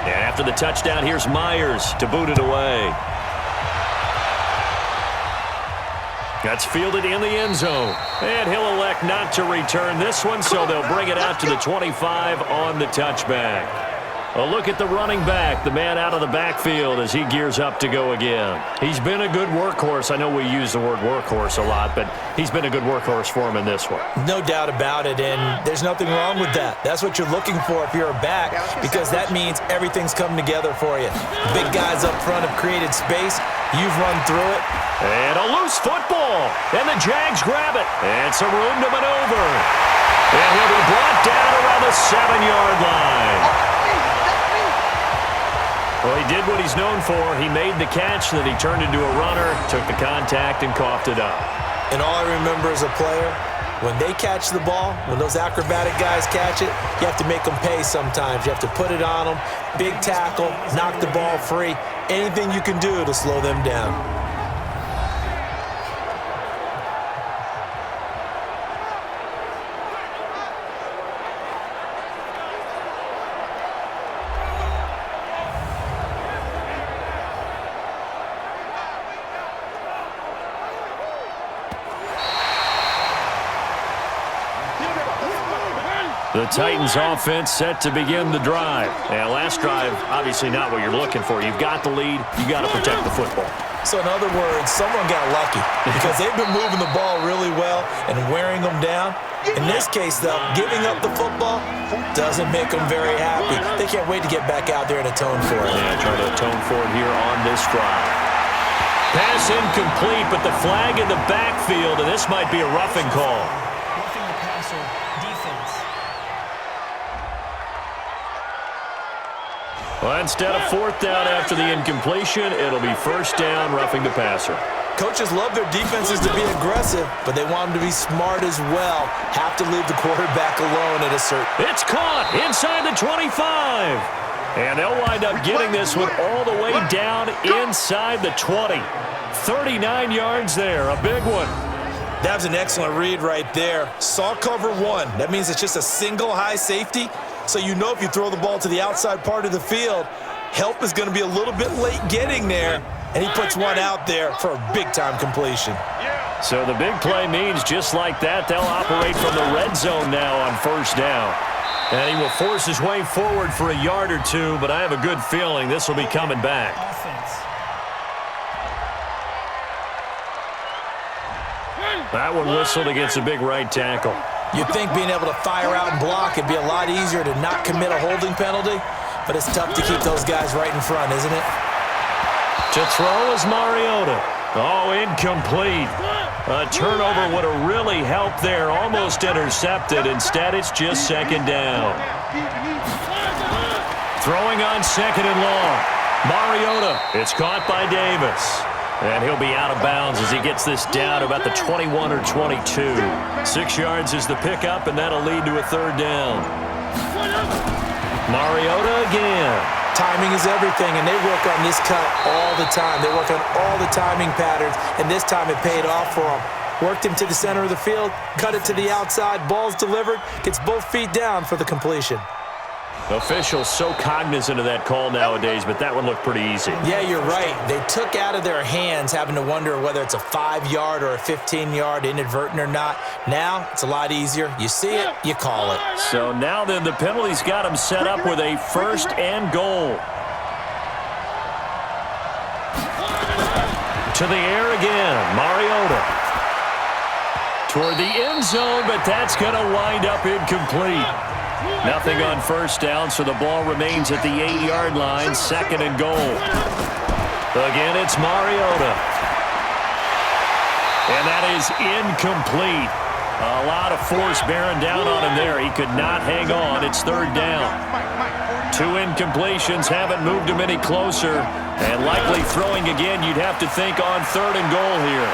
Speaker 2: And after the touchdown, here's Myers to boot it away. That's fielded in the end zone. And he'll elect not to return this one, so they'll bring it out to the 25 on the touchback. A look at the running back, the man out of the backfield as he gears up to go again. He's been a good workhorse. I know we use the word workhorse a lot, but he's been a good workhorse for him in this one.
Speaker 3: No doubt about it, and there's nothing wrong with that. That's what you're looking for if you're a back, because that means everything's coming together for you. The big guys up front have created space. You've run through it.
Speaker 2: And a loose football, and the Jags grab it. And some room to maneuver. And he'll be brought down around the 7-yard line. Well, he did what he's known for. He made the catch, then he turned into a runner, took the contact, and coughed it up.
Speaker 3: And all I remember as a player, when they catch the ball, when those acrobatic guys catch it, you have to make them pay sometimes. You have to put it on them, big tackle, knock the ball free, anything you can do to slow them down.
Speaker 2: The Titans offense set to begin the drive. Now, last drive, obviously not what you're looking for. You've got the lead. You got to protect the football.
Speaker 3: So in other words, someone got lucky because they've been moving the ball really well and wearing them down. In this case, though, giving up the football doesn't make them very happy. They can't wait to get back out there and atone for it.
Speaker 2: Yeah, trying to atone for it here on this drive. Pass incomplete, but the flag in the backfield, and this might be a roughing call.
Speaker 5: Roughing the passer, defense.
Speaker 2: Well, instead of fourth down after the incompletion, it'll be first down, roughing the passer.
Speaker 3: Coaches love their defenses to be aggressive, but they want them to be smart as well. Have to leave the quarterback alone at a certain...
Speaker 2: It's caught inside the 25. And they'll wind up getting this one all the way down inside the 20. 39 yards there, a big one.
Speaker 3: That was an excellent read right there. Saw cover 1. That means it's just a single high safety. So you know if you throw the ball to the outside part of the field, help is going to be a little bit late getting there. And he puts one out there for a big-time completion.
Speaker 2: So the big play means just like that, they'll operate from the red zone now on first down. And he will force his way forward for a yard or two, but I have a good feeling this will be coming back.
Speaker 5: Offense.
Speaker 2: That one whistled against a big right tackle.
Speaker 3: You'd think being able to fire out and block would be a lot easier to not commit a holding penalty, but it's tough to keep those guys right in front, isn't it?
Speaker 2: To throw is Mariota. Oh, incomplete. A turnover would have really helped there, almost intercepted. Instead, it's just second down. Throwing on second and long. Mariota, it's caught by Davis. And he'll be out of bounds as he gets this down about the 21 or 22. 6 yards is the pickup, and that'll lead to a third down. Mariota again.
Speaker 3: Timing is everything, and they work on this cut all the time. They work on all the timing patterns, and this time it paid off for them. Worked him to the center of the field, cut it to the outside, ball's delivered, gets both feet down for the completion.
Speaker 2: Officials so cognizant of that call nowadays, but that one looked pretty easy.
Speaker 3: Yeah, you're right. They took out of their hands having to wonder whether it's a 5-yard or a 15-yard, inadvertent or not. Now, it's a lot easier. You see it, you call it.
Speaker 2: So now then the penalty's got him set up with a 1st and goal. To the air again, Mariota. Toward the end zone, but that's going to wind up incomplete. Nothing on 1st down, so the ball remains at the 8-yard line, 2nd and goal. Again, it's Mariota. And that is incomplete. A lot of force bearing down on him there. He could not hang on. It's 3rd down. 2 incompletions haven't moved him any closer. And likely throwing again, you'd have to think on 3rd and goal here.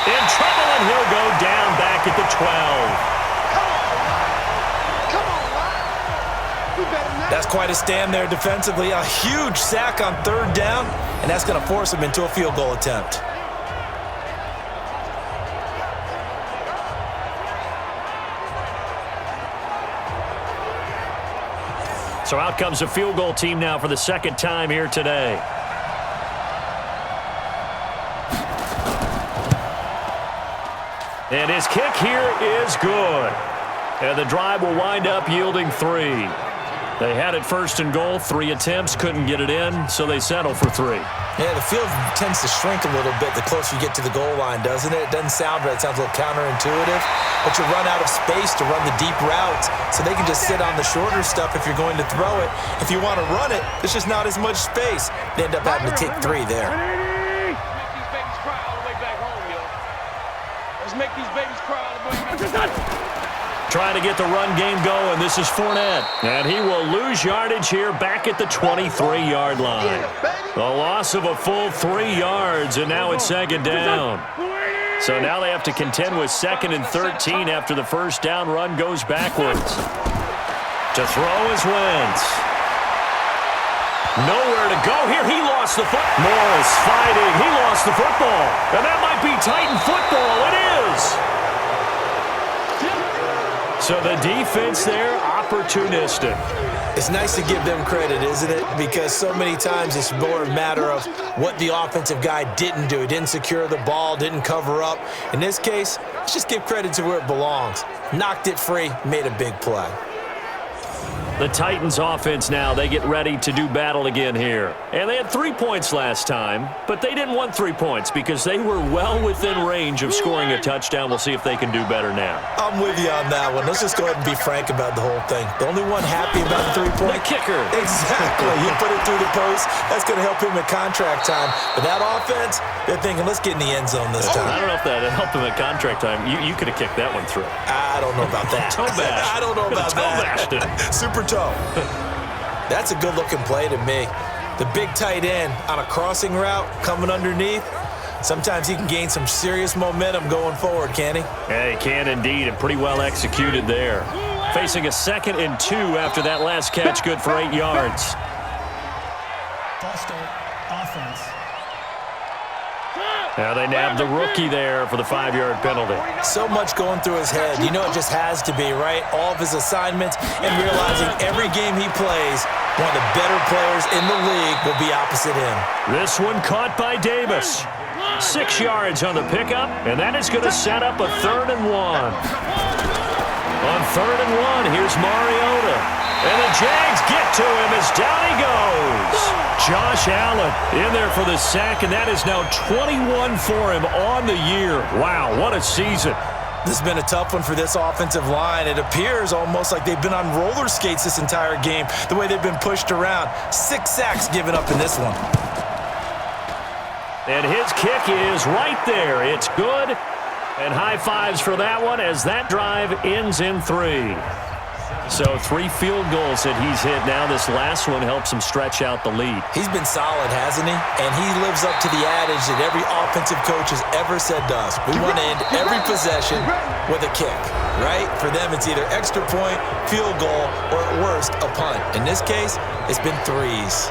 Speaker 2: In trouble, and he'll go down back at the 12.
Speaker 3: That's quite a stand there defensively. A huge sack on 3rd down, and that's going to force him into a field goal attempt.
Speaker 2: So out comes a field goal team now for the 2nd time here today. And his kick here is good. And the drive will wind up yielding 3. They had it 1st and goal, 3 attempts, couldn't get it in, so they settle for 3.
Speaker 3: Yeah, the field tends to shrink a little bit the closer you get to the goal line, doesn't it? It doesn't sound right. It sounds a little counterintuitive. But you run out of space to run the deep routes, so they can just sit on the shorter stuff if you're going to throw it. If you want to run it, there's just not as much space. They end up having to take 3 there.
Speaker 4: Let's make these babies cry all the way back home.
Speaker 2: Trying to get the run game going. This is Fournette. And he will lose yardage here back at the 23-yard line. The loss of a full 3 yards, and now it's 2nd down. So now they have to contend with 2nd and 13 after the 1st down run goes backwards. To throw is Wentz. Nowhere to go here. He lost the football. Morris fighting. He lost the football. And that might be Titan football. It is. So the defense there, opportunistic.
Speaker 3: It's nice to give them credit, isn't it? Because so many times it's more a matter of what the offensive guy didn't do. He didn't secure the ball, didn't cover up. In this case, let's just give credit to where it belongs. Knocked it free, made a big play.
Speaker 2: The Titans offense now, they get ready to do battle again here. And they had 3 points last time, but they didn't want 3 points because they were well within range of scoring a touchdown. We'll see if they can do better now.
Speaker 3: I'm with you on that one. Let's just go ahead and be frank about the whole thing. The only one happy about the 3-point?
Speaker 2: The kicker.
Speaker 3: Exactly. He put it through the post. That's going to help him at contract time. But that offense, they're thinking, let's get in the end zone this time.
Speaker 2: I don't know if that helped him at contract time. You could have kicked that one through.
Speaker 3: I don't know about that.
Speaker 2: Toe bash.
Speaker 3: I don't know about that.
Speaker 2: Toe bashed it.
Speaker 3: Super toe. That's a good-looking play to me. The big tight end on a crossing route coming underneath. Sometimes he can gain some serious momentum going forward, can he?
Speaker 2: Yeah, he can indeed, and pretty well executed there. Facing a 2nd and 2 after that last catch, good for 8 yards.
Speaker 5: False start, offense.
Speaker 2: Now they nabbed the rookie there for the 5-yard penalty.
Speaker 3: So much going through his head. You know it just has to be, right? All of his assignments and realizing every game he plays, one of the better players in the league will be opposite him.
Speaker 2: This one caught by Davis. 6 yards on the pickup, and that is going to set up a 3rd and 1. On 3rd and 1, here's Mariota. And the Jags get to him as down he goes. Josh Allen in there for the sack, and that is now 21 for him on the year. Wow, what a season.
Speaker 3: This has been a tough one for this offensive line. It appears almost like they've been on roller skates this entire game, the way they've been pushed around. 6 sacks given up in this one.
Speaker 2: And his kick is right there. It's good. And high fives for that one as that drive ends in 3. So 3 field goals that he's hit now. This last one helps him stretch out the lead.
Speaker 3: He's been solid, hasn't he? And he lives up to the adage that every offensive coach has ever said to us. We want to end every possession with a kick. right? For them, it's either extra point, field goal, or at worst, a punt. In this case, it's been threes.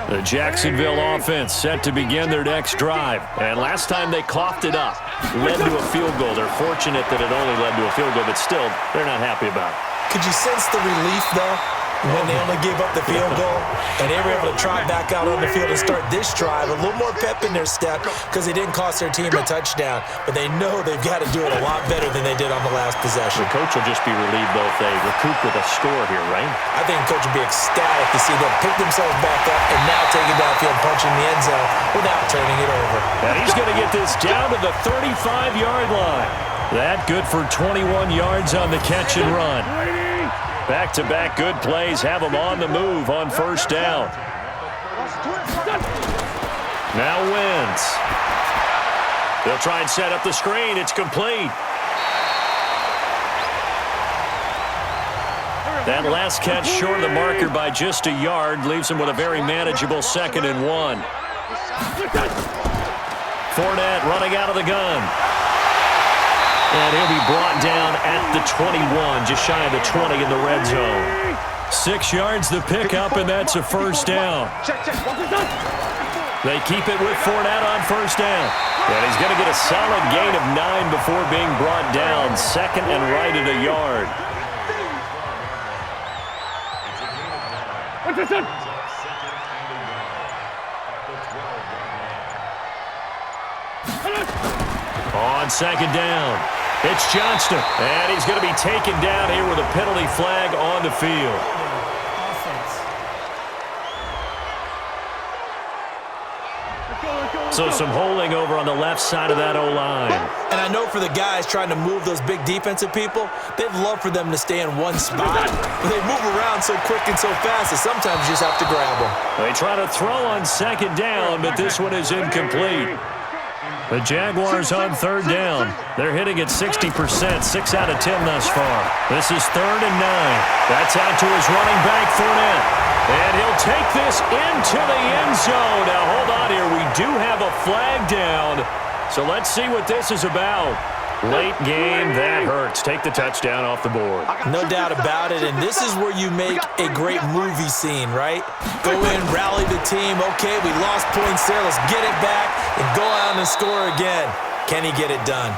Speaker 2: The Jacksonville offense set to begin their next drive. And last time they coughed it up, led to a field goal. They're fortunate that it only led to a field goal, but still, they're not happy about it.
Speaker 3: Could you sense the relief, though, when they only gave up the field goal and they were able to trot back out on the field and start this drive? A little more pep in their step because it didn't cost their team a touchdown, but they know they've got to do it a lot better than they did on the last possession.
Speaker 2: The coach will just be relieved, though, if they recoup with a score here, right?
Speaker 3: I think the coach will be ecstatic to see them pick themselves back up and now take it downfield, punching the end zone without turning it over.
Speaker 2: And he's going to get this down to the 35-yard line. That good for 21 yards on the catch and run. Back-to-back good plays have them on the move on first down. Now wins. They'll try and set up the screen. It's complete. That last catch short of the marker by just a yard leaves him with a very manageable 2nd and 1. Fournette running out of the gun. And he'll be brought down at the 21, just shy of the 20 in the red zone. 6 yards to pick up, and that's a first down. They keep it with Fournette on first down. And he's going to get a solid gain of 9 before being brought down. 2nd and right at a yard. On 2nd down, it's Johnston, and he's going to be taken down here with a penalty flag on the field. So some holding over on the left side of that O-line.
Speaker 3: And I know for the guys trying to move those big defensive people, they'd love for them to stay in one spot. But they move around so quick and so fast that sometimes you just have to grab them.
Speaker 2: They try to throw on 2nd down, but this one is incomplete. The Jaguars on 3rd down. They're hitting at 60%, 6 out of 10 thus far. This is 3rd and 9. That's out to his running back, Fournette. And he'll take this into the end zone. Now, hold on here. We do have a flag down. So let's see what this is about. Late game, that hurts. Take the touchdown off the board.
Speaker 3: No doubt about it, and this is where you make a great movie scene, right? Go in, rally the team. Okay, we lost points there. Let's get it back and go out and score again. Can he get it done?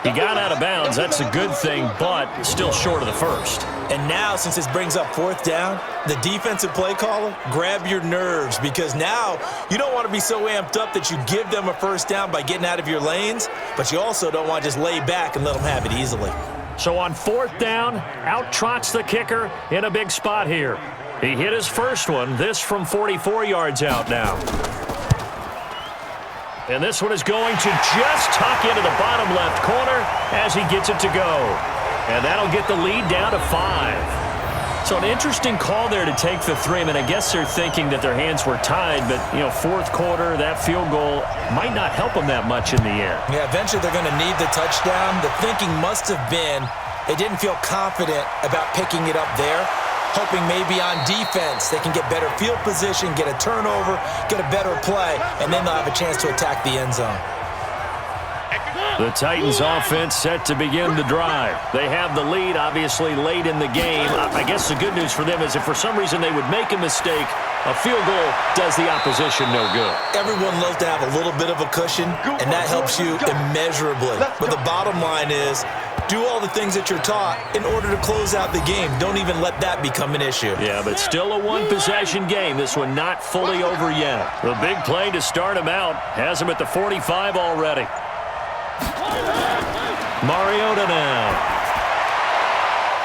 Speaker 2: He got out of bounds. That's a good thing, but still short of the first.
Speaker 3: And now, since this brings up 4th down, the defensive play caller, grab your nerves, because now you don't want to be so amped up that you give them a first down by getting out of your lanes, but you also don't want to just lay back and let them have it easily.
Speaker 2: So on 4th down, out trots the kicker in a big spot here. He hit his first one, this from 44 yards out now. And this one is going to just tuck into the bottom left corner as he gets it to go. And that'll get the lead down to 5. So an interesting call there to take the 3. I mean, I guess they're thinking that their hands were tied, but, you know, 4th quarter, that field goal might not help them that much in the end.
Speaker 3: Yeah, eventually they're going to need the touchdown. The thinking must have been they didn't feel confident about picking it up there, hoping maybe on defense they can get better field position, get a turnover, get a better play, and then they'll have a chance to attack the end zone.
Speaker 2: The Titans offense set to begin the drive. They have the lead, obviously, late in the game. I guess the good news for them is if for some reason they would make a mistake, a field goal does the opposition no good.
Speaker 3: Everyone loves to have a little bit of a cushion, and that helps you immeasurably. But the bottom line is, do all the things that you're taught in order to close out the game. Don't even let that become an issue.
Speaker 2: Yeah, but still a one-possession game. This one not fully over yet. The big play to start him out has him at the 45 already. Mariota now.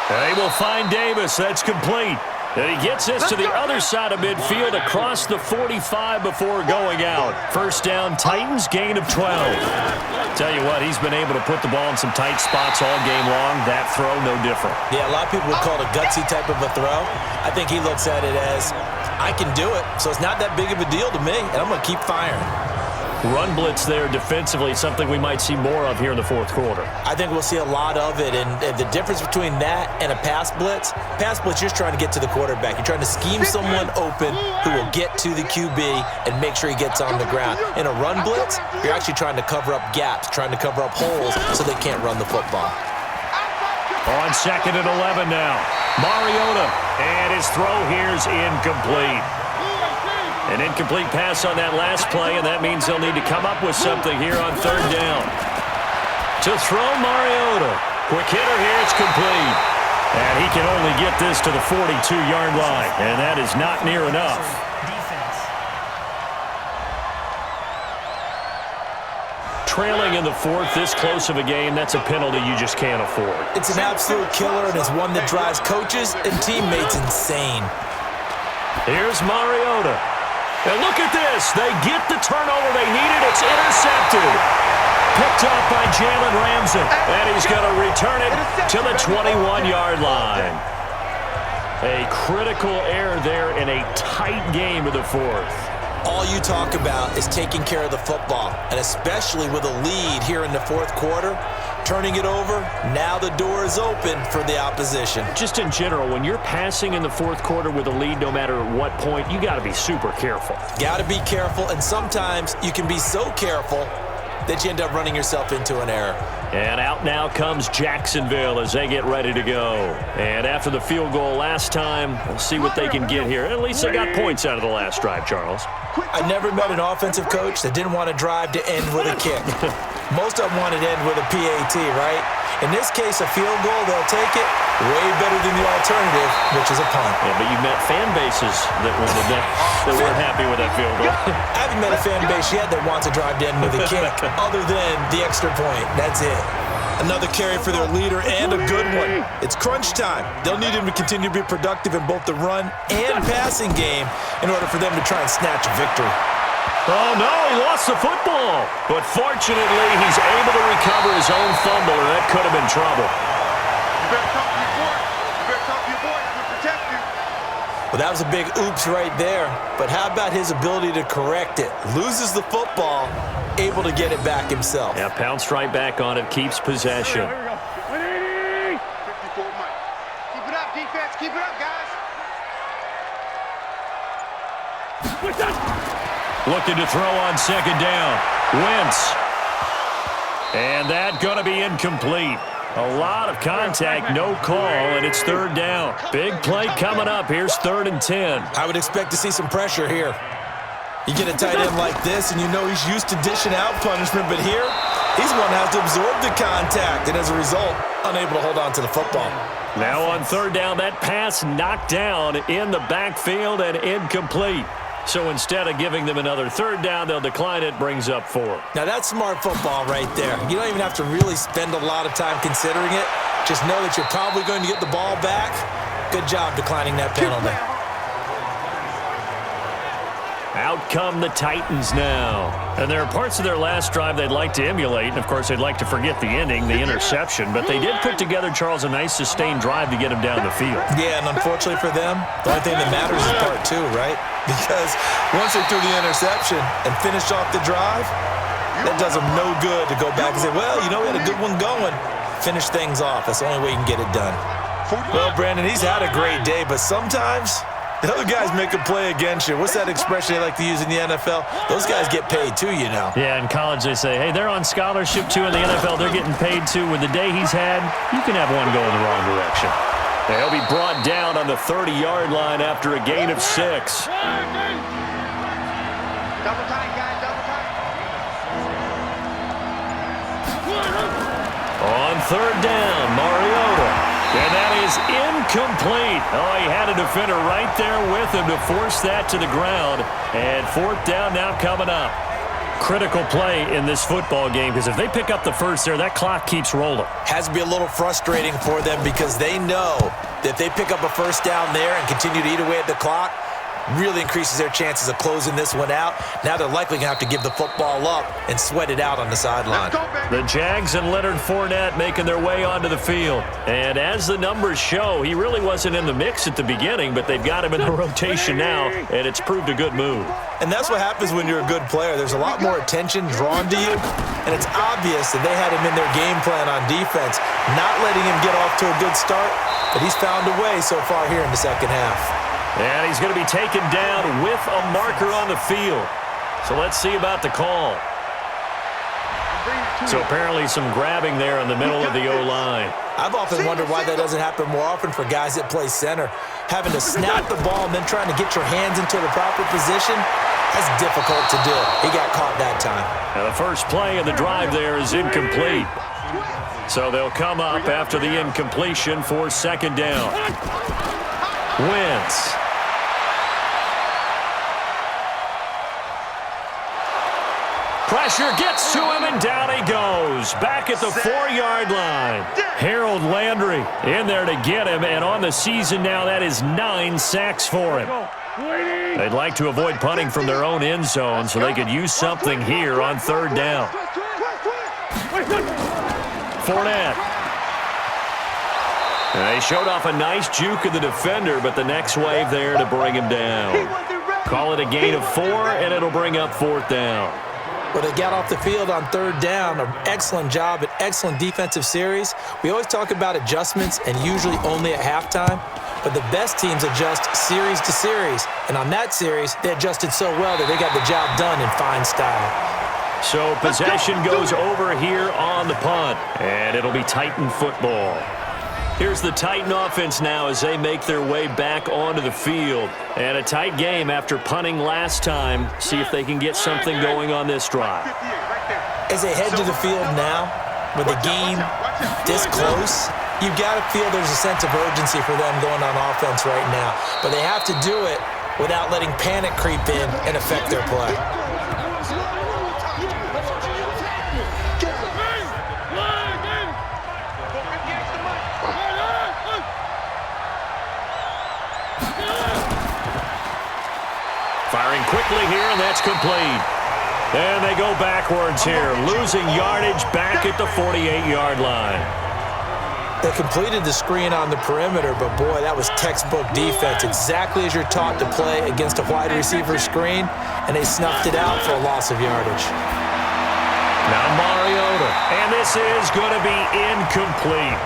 Speaker 2: They will find Davis. That's complete. And he gets this to the other side of midfield across the 45 before going out. First down, Titans, gain of 12. Tell you what, he's been able to put the ball in some tight spots all game long. That throw, no different.
Speaker 3: Yeah, a lot of people would call it a gutsy type of a throw. I think he looks at it as, I can do it, so it's not that big of a deal to me, and I'm going to keep firing.
Speaker 2: Run blitz there defensively, something we might see more of here in the fourth quarter.
Speaker 3: I think we'll see a lot of it, and the difference between that and a pass blitz, you're just trying to get to the quarterback. You're trying to scheme someone open who will get to the QB and make sure he gets on the ground. In a run blitz, you're actually trying to cover up gaps, trying to cover up holes so they can't run the football.
Speaker 2: On 2nd and 11 now. Mariota, and his throw here's incomplete. An incomplete pass on that last play, and that means they'll need to come up with something here on 3rd down. To throw Mariota. Quick hitter here, it's complete. And he can only get this to the 42-yard line, and that is not near enough. Trailing in the 4th, this close of a game, that's a penalty you just can't afford.
Speaker 3: It's an absolute killer, and it's one that drives coaches and teammates insane.
Speaker 2: Here's Mariota. And look at this. They get the turnover they needed. It's intercepted. Picked up by Jalen Ramsey. And he's going to return it to the 21-yard line. A critical error there in a tight game of the 4th.
Speaker 3: All you talk about is taking care of the football, and especially with a lead here in the 4th quarter, turning it over, now the door is open for the opposition.
Speaker 2: Just in general, when you're passing in the 4th quarter with a lead, no matter what point, you got to be super careful.
Speaker 3: Got to be careful, and sometimes you can be so careful that you end up running yourself into an error.
Speaker 2: And out now comes Jacksonville as they get ready to go. And after the field goal last time, we'll see what they can get here. At least they got points out of the last drive, Charles.
Speaker 3: I never met an offensive coach that didn't want to drive to end with a kick. Most of them wanted to end with a PAT, right? In this case, a field goal, they'll take it way better than the alternative, which is a punt.
Speaker 2: Yeah, but you met fan bases that weren't happy with that field goal.
Speaker 3: I haven't met a fan base yet that wants to drive to end with a kick other than the extra point. That's it. Another carry for their leader and a good one. It's crunch time. They'll need him to continue to be productive in both the run and passing game in order for them to try and snatch a victory.
Speaker 2: Oh, no, he lost the football. But fortunately, he's able to recover his own fumble, and that could have been trouble.
Speaker 4: You better talk to your boy. You better talk to your boy. He'll protect you.
Speaker 3: Well, that was a big oops right there. But how about his ability to correct it? Loses the football, able to get it back himself.
Speaker 2: Yeah, pounced right back on it, keeps possession.
Speaker 4: 54 Mike. Keep it up, defense. Keep it up, guys.
Speaker 2: Looking to throw on 2nd down. Wentz. And that going to be incomplete. A lot of contact, no call, and it's 3rd down. Big play coming up. Here's 3rd and 10.
Speaker 3: I would expect to see some pressure here. You get a tight end like this, and you know he's used to dishing out punishment, but here, he's the one that has to absorb the contact, and as a result, unable to hold on to the football.
Speaker 2: Now on 3rd down, that pass knocked down in the backfield and incomplete. So instead of giving them another 3rd down, they'll decline it, brings up 4.
Speaker 3: Now that's smart football right there. You don't even have to really spend a lot of time considering it. Just know that you're probably going to get the ball back. Good job declining that penalty.
Speaker 2: Out come the Titans now. And there are parts of their last drive they'd like to emulate, and of course they'd like to forget the ending, the interception, but they did put together, Charles, a nice sustained drive to get him down the field.
Speaker 3: Yeah, and unfortunately for them, the only thing that matters is part 2, right? Because once they threw the interception and finished off the drive, that does them no good to go back and say, well, you know, we had a good one going. Finish things off. That's the only way you can get it done. Well, Brandon, he's had a great day, but sometimes the other guys make a play against you. What's that expression they like to use in the NFL? Those guys get paid too, you know.
Speaker 2: Yeah, in college they say, hey, they're on scholarship too. In the NFL, they're getting paid too. With the day he's had, you can have one go in the wrong direction. He'll be brought down on the 30-yard line after a gain of 6.
Speaker 4: Double time, guys. Double time.
Speaker 2: On 3rd down, Mariota. And that is incomplete. Oh, he had a defender right there with him to force that to the ground. And 4th down now coming up. Critical play in this football game because if they pick up the first there, that clock keeps rolling.
Speaker 3: Has to be a little frustrating for them because they know that if they pick up a 1st down there and continue to eat away at the clock, really increases their chances of closing this one out. Now they're likely going to have to give the football up and sweat it out on the sideline.
Speaker 2: The Jags and Leonard Fournette making their way onto the field. And as the numbers show, he really wasn't in the mix at the beginning, but they've got him in the rotation now, and it's proved a good move.
Speaker 3: And that's what happens when you're a good player. There's a lot more attention drawn to you, and it's obvious that they had him in their game plan on defense, not letting him get off to a good start, but he's found a way so far here in the second half.
Speaker 2: And he's going to be taken down with a marker on the field. So let's see about the call. So apparently some grabbing there in the middle of the O-line.
Speaker 3: I've often wondered why that doesn't happen more often for guys that play center. Having to snap the ball and then trying to get your hands into the proper position, that's difficult to do. He got caught that time.
Speaker 2: Now the first play of the drive there is incomplete. So they'll come up after the incompletion for second down. Wentz. Pressure gets to him, and down he goes. Back at the 4-yard line. Harold Landry in there to get him, and on the season now, that is 9 sacks for him. They'd like to avoid punting from their own end zone, so they could use something here on third down. Fournette. And they showed off a nice juke of the defender, but the next wave there to bring him down. Call it a gain of 4, and it'll bring up fourth down.
Speaker 3: Well, they got off the field on third down. An excellent job, an excellent defensive series. We always talk about adjustments, and usually only at halftime. But the best teams adjust series to series. And on that series, they adjusted so well that they got the job done in fine style.
Speaker 2: So possession goes over here on the punt, and it'll be Titan football. Here's the Titan offense now as they make their way back onto the field. And a tight game after punting last time. See if they can get something going on this drive.
Speaker 3: As they head to the field now, with the game this close, you've got to feel there's a sense of urgency for them going on offense right now. But they have to do it without letting panic creep in and affect their play.
Speaker 2: Firing quickly here, and that's complete. And they go backwards here, losing yardage back at the 48-yard line.
Speaker 3: They completed the screen on the perimeter, but boy, that was textbook defense. Exactly as you're taught to play against a wide receiver screen, and they snuffed it out for a loss of yardage.
Speaker 2: Now Mariota, and this is going to be incomplete.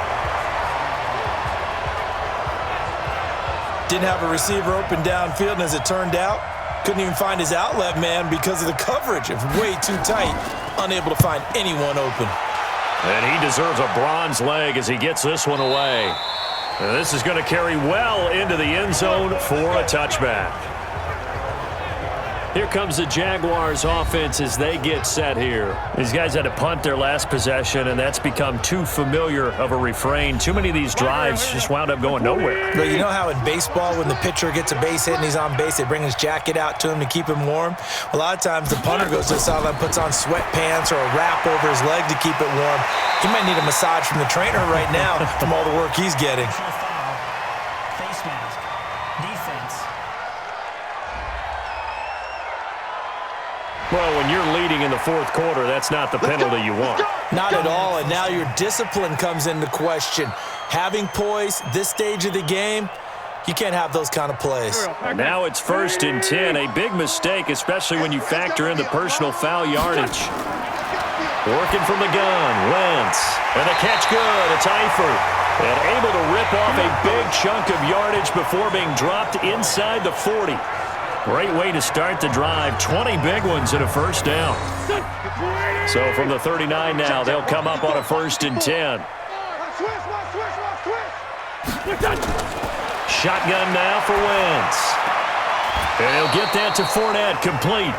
Speaker 3: Didn't have a receiver open downfield, and as it turned out, couldn't even find his outlet man because of the coverage. It was way too tight, unable to find anyone open.
Speaker 2: And he deserves a bronze leg as he gets this one away. And this is going to carry well into the end zone for a touchback. Here comes the Jaguars offense as they get set here. These guys had to punt their last possession, and that's become too familiar of a refrain. Too many of these drives just wound up going nowhere.
Speaker 3: But you know how in baseball, when the pitcher gets a base hit and he's on base, they bring his jacket out to him to keep him warm? A lot of times the punter goes to the sideline, puts on sweatpants or a wrap over his leg to keep it warm. He might need a massage from the trainer right now from all the work he's getting.
Speaker 5: Face mask. Defense.
Speaker 2: Well, when you're leading in the fourth quarter, that's not the penalty you want.
Speaker 3: Not at all, and now your discipline comes into question. Having poise this stage of the game, you can't have those kind of plays.
Speaker 2: And now it's 1st and 10, a big mistake, especially when you factor in the personal foul yardage. Working from the gun, Wentz, and the catch good, it's Eifert. And able to rip off a big chunk of yardage before being dropped inside the 40. Great way to start the drive. 20 big ones and a first down. So from the 39 now, they'll come up on a 1st and 10. Shotgun now for Wentz. And he'll get that to Fournette, complete.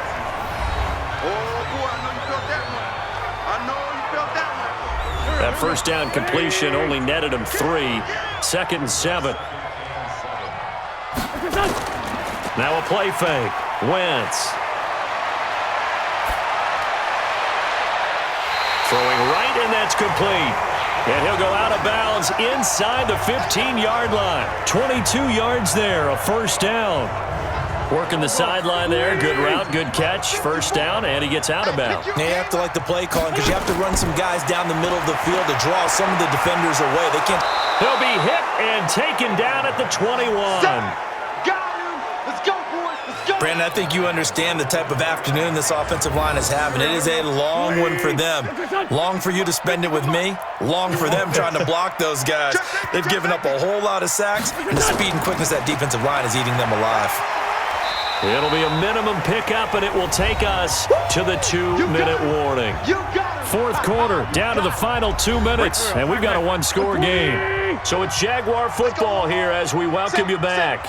Speaker 2: That first down completion only netted him 3. 2nd and 7. Now a play fake. Wentz. Throwing right, and that's complete. And he'll go out of bounds inside the 15-yard line. 22 yards there, a first down. Working the sideline there. Good route, good catch. First down, and he gets out of bounds.
Speaker 3: Now you have to like the play calling because you have to run some guys down the middle of the field to draw some of the defenders away. They can't.
Speaker 2: He'll be hit and taken down at the 21.
Speaker 3: Brandon, I think you understand the type of afternoon this offensive line is having. It is a long one for them. Long for you to spend it with me. Long for them trying to block those guys. They've given up a whole lot of sacks, and the speed and quickness of that defensive line is eating them alive.
Speaker 2: It'll be a minimum pickup, and it will take us to the 2-minute warning. Fourth quarter, down to the final 2 minutes, and we've got a one-score game. So it's Jaguar football here as we welcome you back.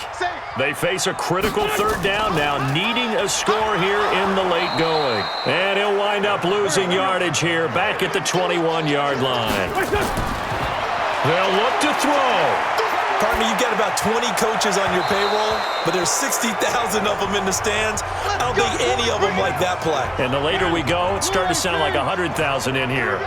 Speaker 2: They face a critical third down now, needing a score here in the late going. And he'll wind up losing yardage here back at the 21-yard line. They'll look to throw.
Speaker 3: Partner, you've got about 20 coaches on your payroll, but there's 60,000 of them in the stands. I don't think any of them like that play.
Speaker 2: And the later we go, it's starting to sound like 100,000 in here.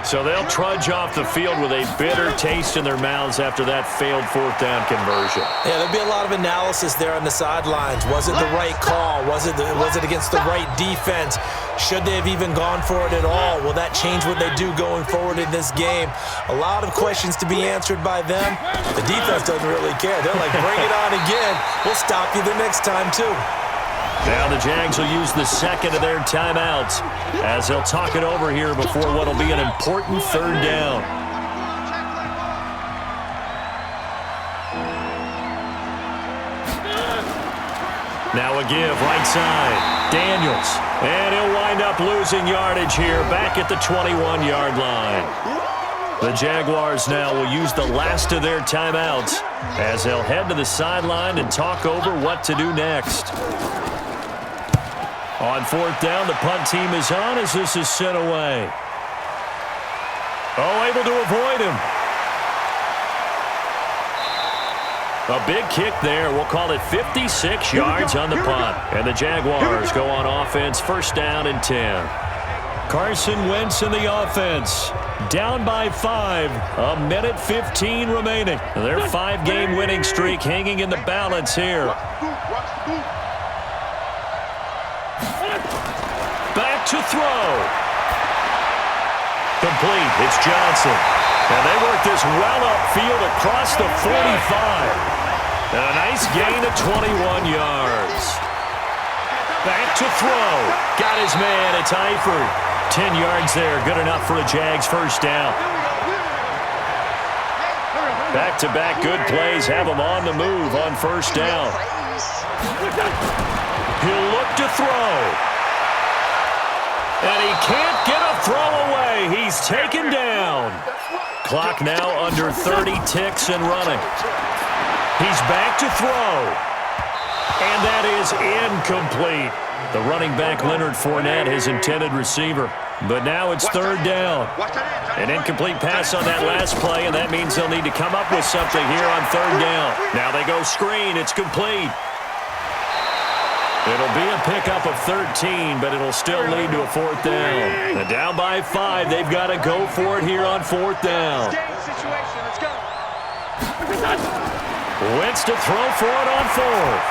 Speaker 2: So they'll trudge off the field with a bitter taste in their mouths after that failed fourth down conversion.
Speaker 3: Yeah, there'll be a lot of analysis there on the sidelines. Was it the right call? Was it against the right defense? Should they have even gone for it at all? Will that change what they do going forward in this game? A lot of questions to be answered by them. The defense doesn't really care. They're like, bring it on again. We'll stop you the next time, too.
Speaker 2: Now the Jags will use the second of their timeouts as they'll talk it over here before what will be an important third down. Now a give right side. Daniels. And he'll wind up losing yardage here back at the 21-yard line. The Jaguars now will use the last of their timeouts as they'll head to the sideline and talk over what to do next. On fourth down, the punt team is on as this is sent away. Oh, able to avoid him. A big kick there. We'll call it 56 yards on the punt. And the Jaguars go on offense, first down and 10. Carson Wentz in the offense. Down by 5. A minute 15 remaining. Their 5-game winning streak hanging in the balance here. Back to throw. Complete. It's Johnson. And they work this well upfield across the 45. And a nice gain of 21 yards. Back to throw. Got his man. It's Eifert. 10 yards there. Good enough for a Jags first down. Back-to-back good plays have him on the move on first down. He'll look to throw. And he can't get a throw away. He's taken down. Clock now under 30 ticks and running. He's back to throw. And that is incomplete. The running back, Leonard Fournette, his intended receiver. But now it's third down. An incomplete pass on that last play, and that means they'll need to come up with something here on third down. Now they go screen. It's complete. It'll be a pickup of 13, but it'll still lead to a fourth down. And down by 5, they've got to go for it here on fourth down. Wentz to throw for it on fourth.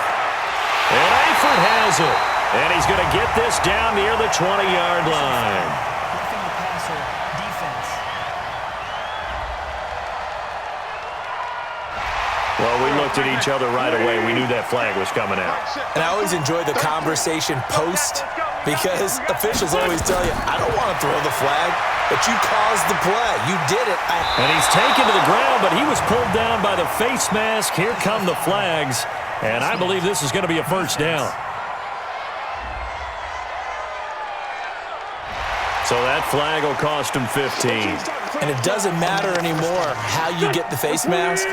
Speaker 2: And Eifert has it. And he's going to get this down near the 20-yard line. Well, we looked at each other right away. We knew that flag was coming out.
Speaker 3: And I always enjoy the conversation post because officials always tell you, I don't want to throw the flag, but you caused the play. You did it.
Speaker 2: And he's taken to the ground, but he was pulled down by the face mask. Here come the flags. And I believe this is going to be a first down. So that flag will cost him 15.
Speaker 3: And it doesn't matter anymore how you get the face mask.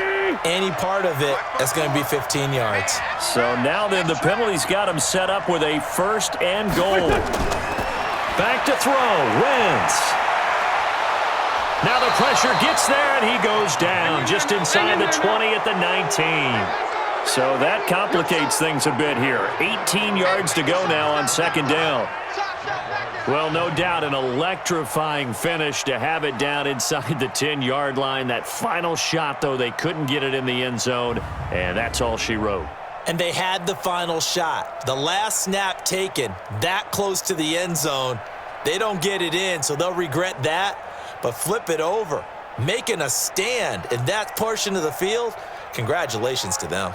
Speaker 3: Any part of it is going to be 15 yards.
Speaker 2: So now then the penalty's got him set up with a first and goal. Back to throw. Wentz. Now the pressure gets there and he goes down just inside the 20 at the 19. So that complicates things a bit here. 18 yards to go now on second down. Well, no doubt an electrifying finish to have it down inside the 10-yard line. That final shot, though, they couldn't get it in the end zone, and that's all she wrote.
Speaker 3: And they had the final shot. The last snap taken that close to the end zone. They don't get it in, so they'll regret that. But flip it over, making a stand in that portion of the field, congratulations to them.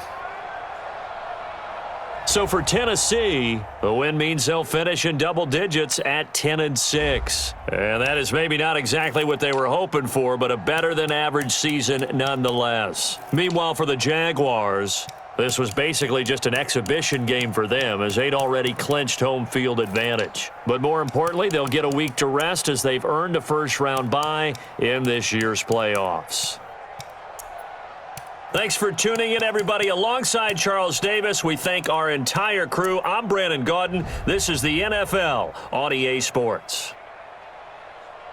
Speaker 2: So for Tennessee, the win means they'll finish in double digits at 10-6. And that is maybe not exactly what they were hoping for, but a better-than-average season nonetheless. Meanwhile, for the Jaguars, this was basically just an exhibition game for them as they'd already clinched home field advantage. But more importantly, they'll get a week to rest as they've earned a first-round bye in this year's playoffs. Thanks for tuning in, everybody. Alongside Charles Davis, we thank our entire crew. I'm Brandon Gaudin. This is the NFL on EA Sports.